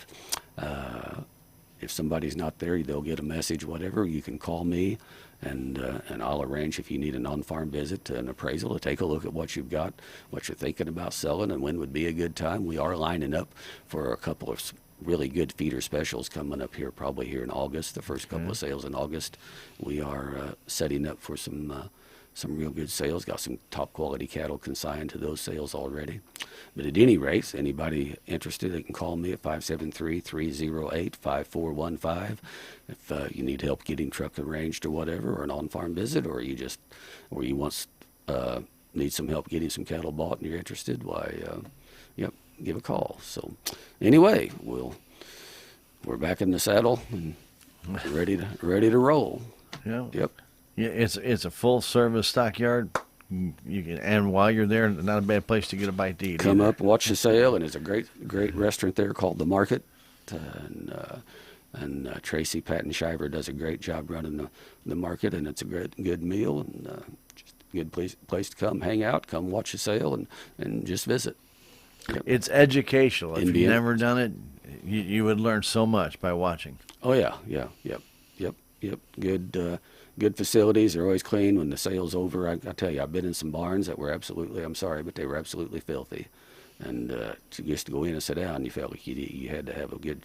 If somebody's not there, they'll get a message, whatever. You can call me, and I'll arrange, if you need an on-farm visit, an appraisal, to take a look at what you've got, what you're thinking about selling, and when would be a good time. We are lining up for a couple of really good feeder specials coming up here, probably here in August, the first couple of sales in August. We are setting up for some real good sales. Got some top quality cattle consigned to those sales already. But at any rate, anybody interested, they can call me at 573-308-5415. If you need help getting truck arranged or whatever, or an on-farm visit, or you need some help getting some cattle bought and you're interested, give a call. So anyway, we're back in the saddle and ready to roll. Yeah. Yep. Yeah, it's a full service stockyard. You can, and while you're there, not a bad place to get a bite to eat. Come either. up, watch the sale, and there's a great restaurant there called The Market, and Tracy Patton Shiver does a great job running the market, and it's a good meal, and just a good place to come hang out, come watch the sale, and just visit. Yep. It's educational. If Indiana. you've never done it, you would learn so much by watching. Oh yeah, yep. Good facilities. They're always clean. When the sale's over, I tell you, I've been in some barns that were absolutely, I'm sorry, but they were absolutely filthy. And just to go in and sit down, you felt like you had to have a good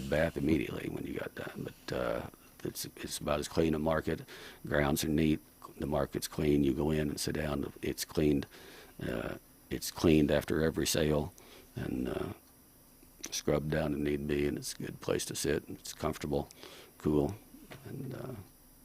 bath immediately when you got done. But it's about as clean a market. Grounds are neat. The market's clean. You go in and sit down. It's cleaned. It's cleaned after every sale, and scrubbed down if need be. And it's a good place to sit. It's comfortable, cool, and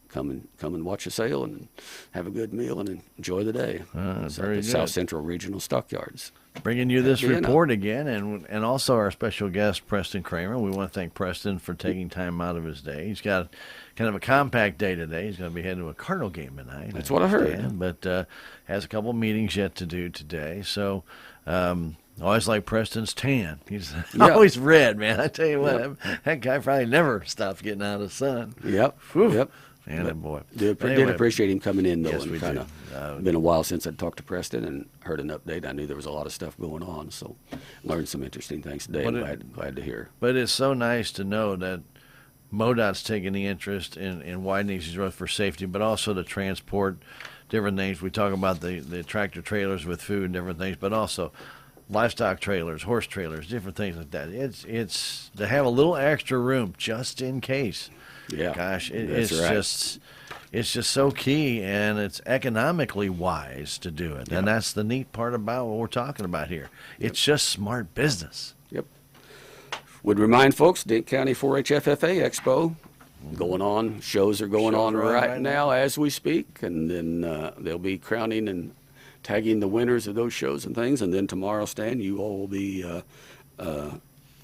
come and watch a sale and have a good meal and enjoy the day. It's very at the good. South Central Regional Stockyards. Bringing you this Indiana. report again, and also our special guest, Preston Kramer. We want to thank Preston for taking time out of his day. He's got kind of a compact day today. He's going to be heading to a Cardinal game tonight. That's what I heard. understand, But has a couple meetings yet to do today. So Always like Preston's tan. He's Yeah. always red, man. I tell you what, Yep. that guy probably never stops getting out of the sun. Yep. Whew. Yep. Man, that boy. Did Anyway, appreciate him coming in, though, Yes, and we kind do. of been a while since I'd talked to Preston and heard an update. I knew there was a lot of stuff going on, so learned some interesting things today. But I'm glad to hear. But it's so nice to know that MoDOT's taking the interest in widening these roads for safety, but also to transport different things. We talk about the tractor trailers with food and different things, but also livestock trailers, horse trailers, different things like that. It's to have a little extra room just in case. Yeah. Gosh, That's it's right. just so key, and it's economically wise to do it. Yeah. And that's the neat part about what we're talking about here. It's just smart business. Yep. Would remind folks, Dent County 4-H FFA Expo going on. Shows are going Shows on are on right right now as we speak, and then they'll be crowning and tagging the winners of those shows and things. And then tomorrow, Stan, you all will be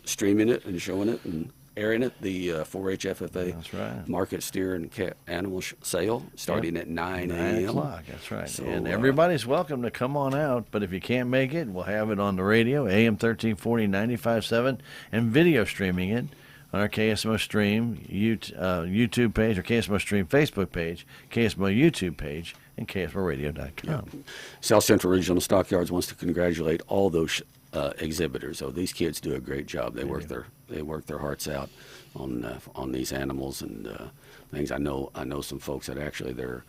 streaming it and showing it and airing it, the 4-H FFA That's right. market steer and animal sale starting at 9 a.m. 9 o'clock, that's right. So, and everybody's welcome to come on out, but if you can't make it, we'll have it on the radio, AM 1340, 95.7, and video streaming it on our KSMO Stream YouTube page, or KSMO Stream Facebook page, KSMO YouTube page, and KSMORadio.com. South Central Regional Stockyards wants to congratulate all those exhibitors. Oh, these kids do a great job. They work their hearts out on these animals and things. I know some folks that actually their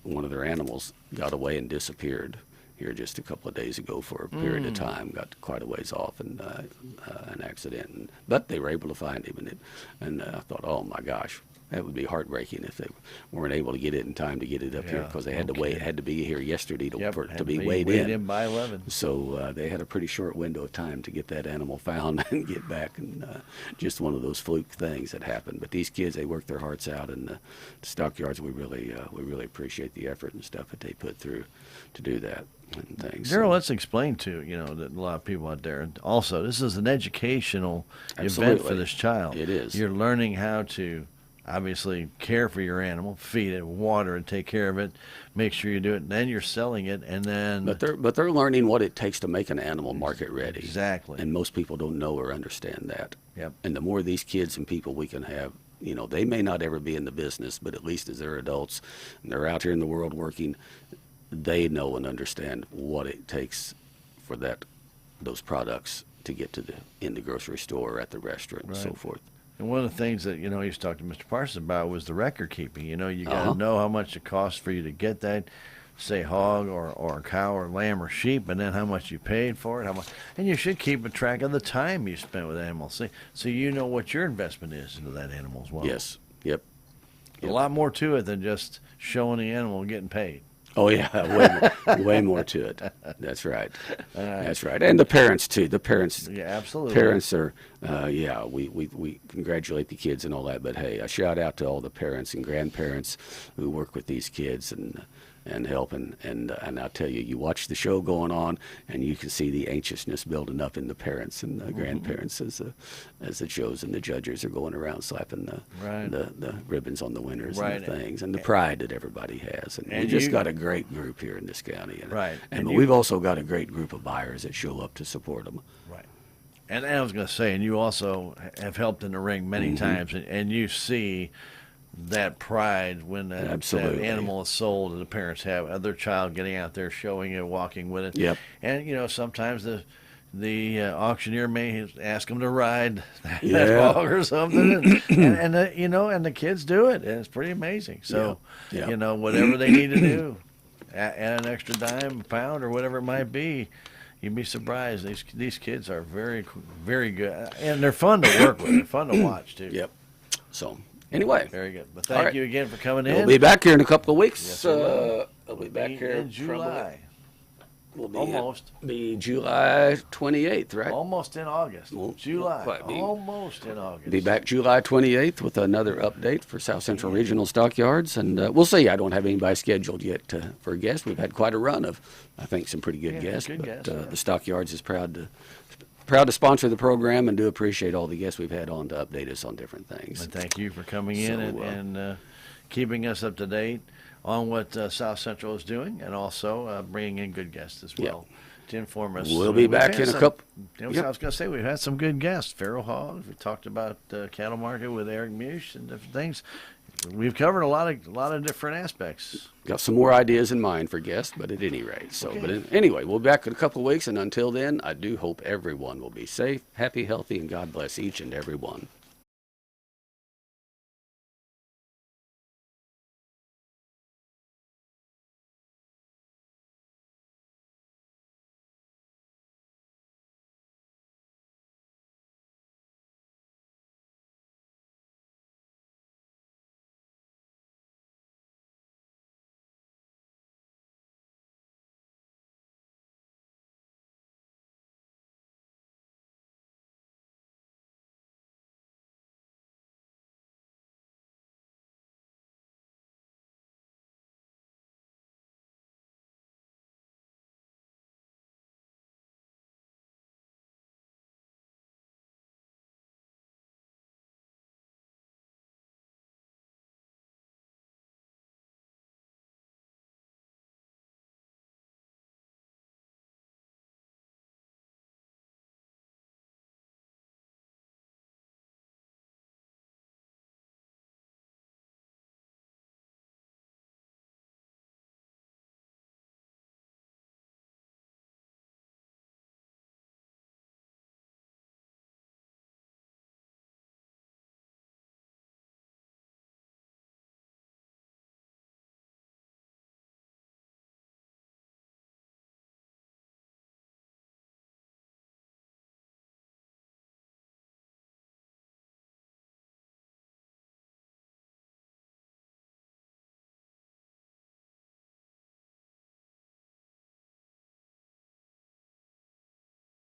one of their animals got away and disappeared here just a couple of days ago for a period of time. Got quite a ways off and an accident, but they were able to find him. And I thought, oh my gosh. That would be heartbreaking if they weren't able to get it in time to get it up here, because they had to wait. It had to be here yesterday to be weighed in. By 11. So they had a pretty short window of time to get that animal found and get back, and just one of those fluke things that happened. But these kids, they work their hearts out, and the stockyards, we really appreciate the effort and stuff that they put through to do that and things. Daryl, let's explain to that a lot of people out there. And also, this is an educational event Absolutely. for this child. It is. You're learning how to obviously care for your animal, feed it, water it, take care of it, make sure you do it, and then you're selling it, and then But they're learning what it takes to make an animal market ready. Exactly. And most people don't know or understand that. Yep. And the more these kids and people we can have, they may not ever be in the business, but at least as they're adults and they're out here in the world working, they know and understand what it takes for those products to get in the grocery store or at the restaurant and so Right. forth. And one of the things that, he used to talk to Mr. Parsons about was the record keeping. You got to know how much it costs for you to get that, say, hog or a cow or lamb or sheep, and then how much you paid for it. And you should keep a track of the time you spent with animals, so you know what your investment is into that animal as well. Yes. Yep. A lot more to it than just showing the animal and getting paid. Oh yeah, way more to it. That's right. That's right. And the parents too. The parents. Yeah, absolutely. Parents are, we congratulate the kids and all that. But hey, a shout out to all the parents and grandparents who work with these kids and help. And I'll tell you, you watch the show going on, and you can see the anxiousness building up in the parents and the grandparents as the shows and the judges are going around slapping the ribbons on the winners and the things, and the pride that everybody has. And we just got a great group here in this county. Right. But we've also got a great group of buyers that show up to support them. Right. And I was going to say, and you also have helped in the ring many times, and you see that pride when that animal is sold, and the parents have their child getting out there, showing it, walking with it. Yep. And sometimes the auctioneer may ask them to ride that hog or something, and the kids do it, and it's pretty amazing. So whatever they need to do, add an extra dime, a pound, or whatever it might be. You'd be surprised. These kids are very, very good, and they're fun to work with. They're fun to watch too. Yep. So anyway, very good. But thank you again for coming in. We'll be back here in a couple of weeks. Yes, we will. I'll be back here in July. We'll be Almost. Be July 28th, right? Almost in August. July. quite be. Almost in August. Be back July 28th with another update for South Central Regional Stockyards, and we'll see. I don't have anybody scheduled yet for guests. We've had quite a run of, I think, some pretty good guests. The Stockyards is proud to sponsor the program, and do appreciate all the guests we've had on to update us on different things. And thank you for coming in and keeping us up to date on what South Central is doing, and also bringing in good guests as well to inform us. We'll be back in a couple. I Yep. was going to say, we've had some good guests. Feral Hogs. We talked about cattle market with Eric Mush and different things. We've covered a lot of different aspects. Got some more ideas in mind for guests, but at any rate. So, anyway, we'll be back in a couple of weeks, and until then, I do hope everyone will be safe, happy, healthy, and God bless each and every one.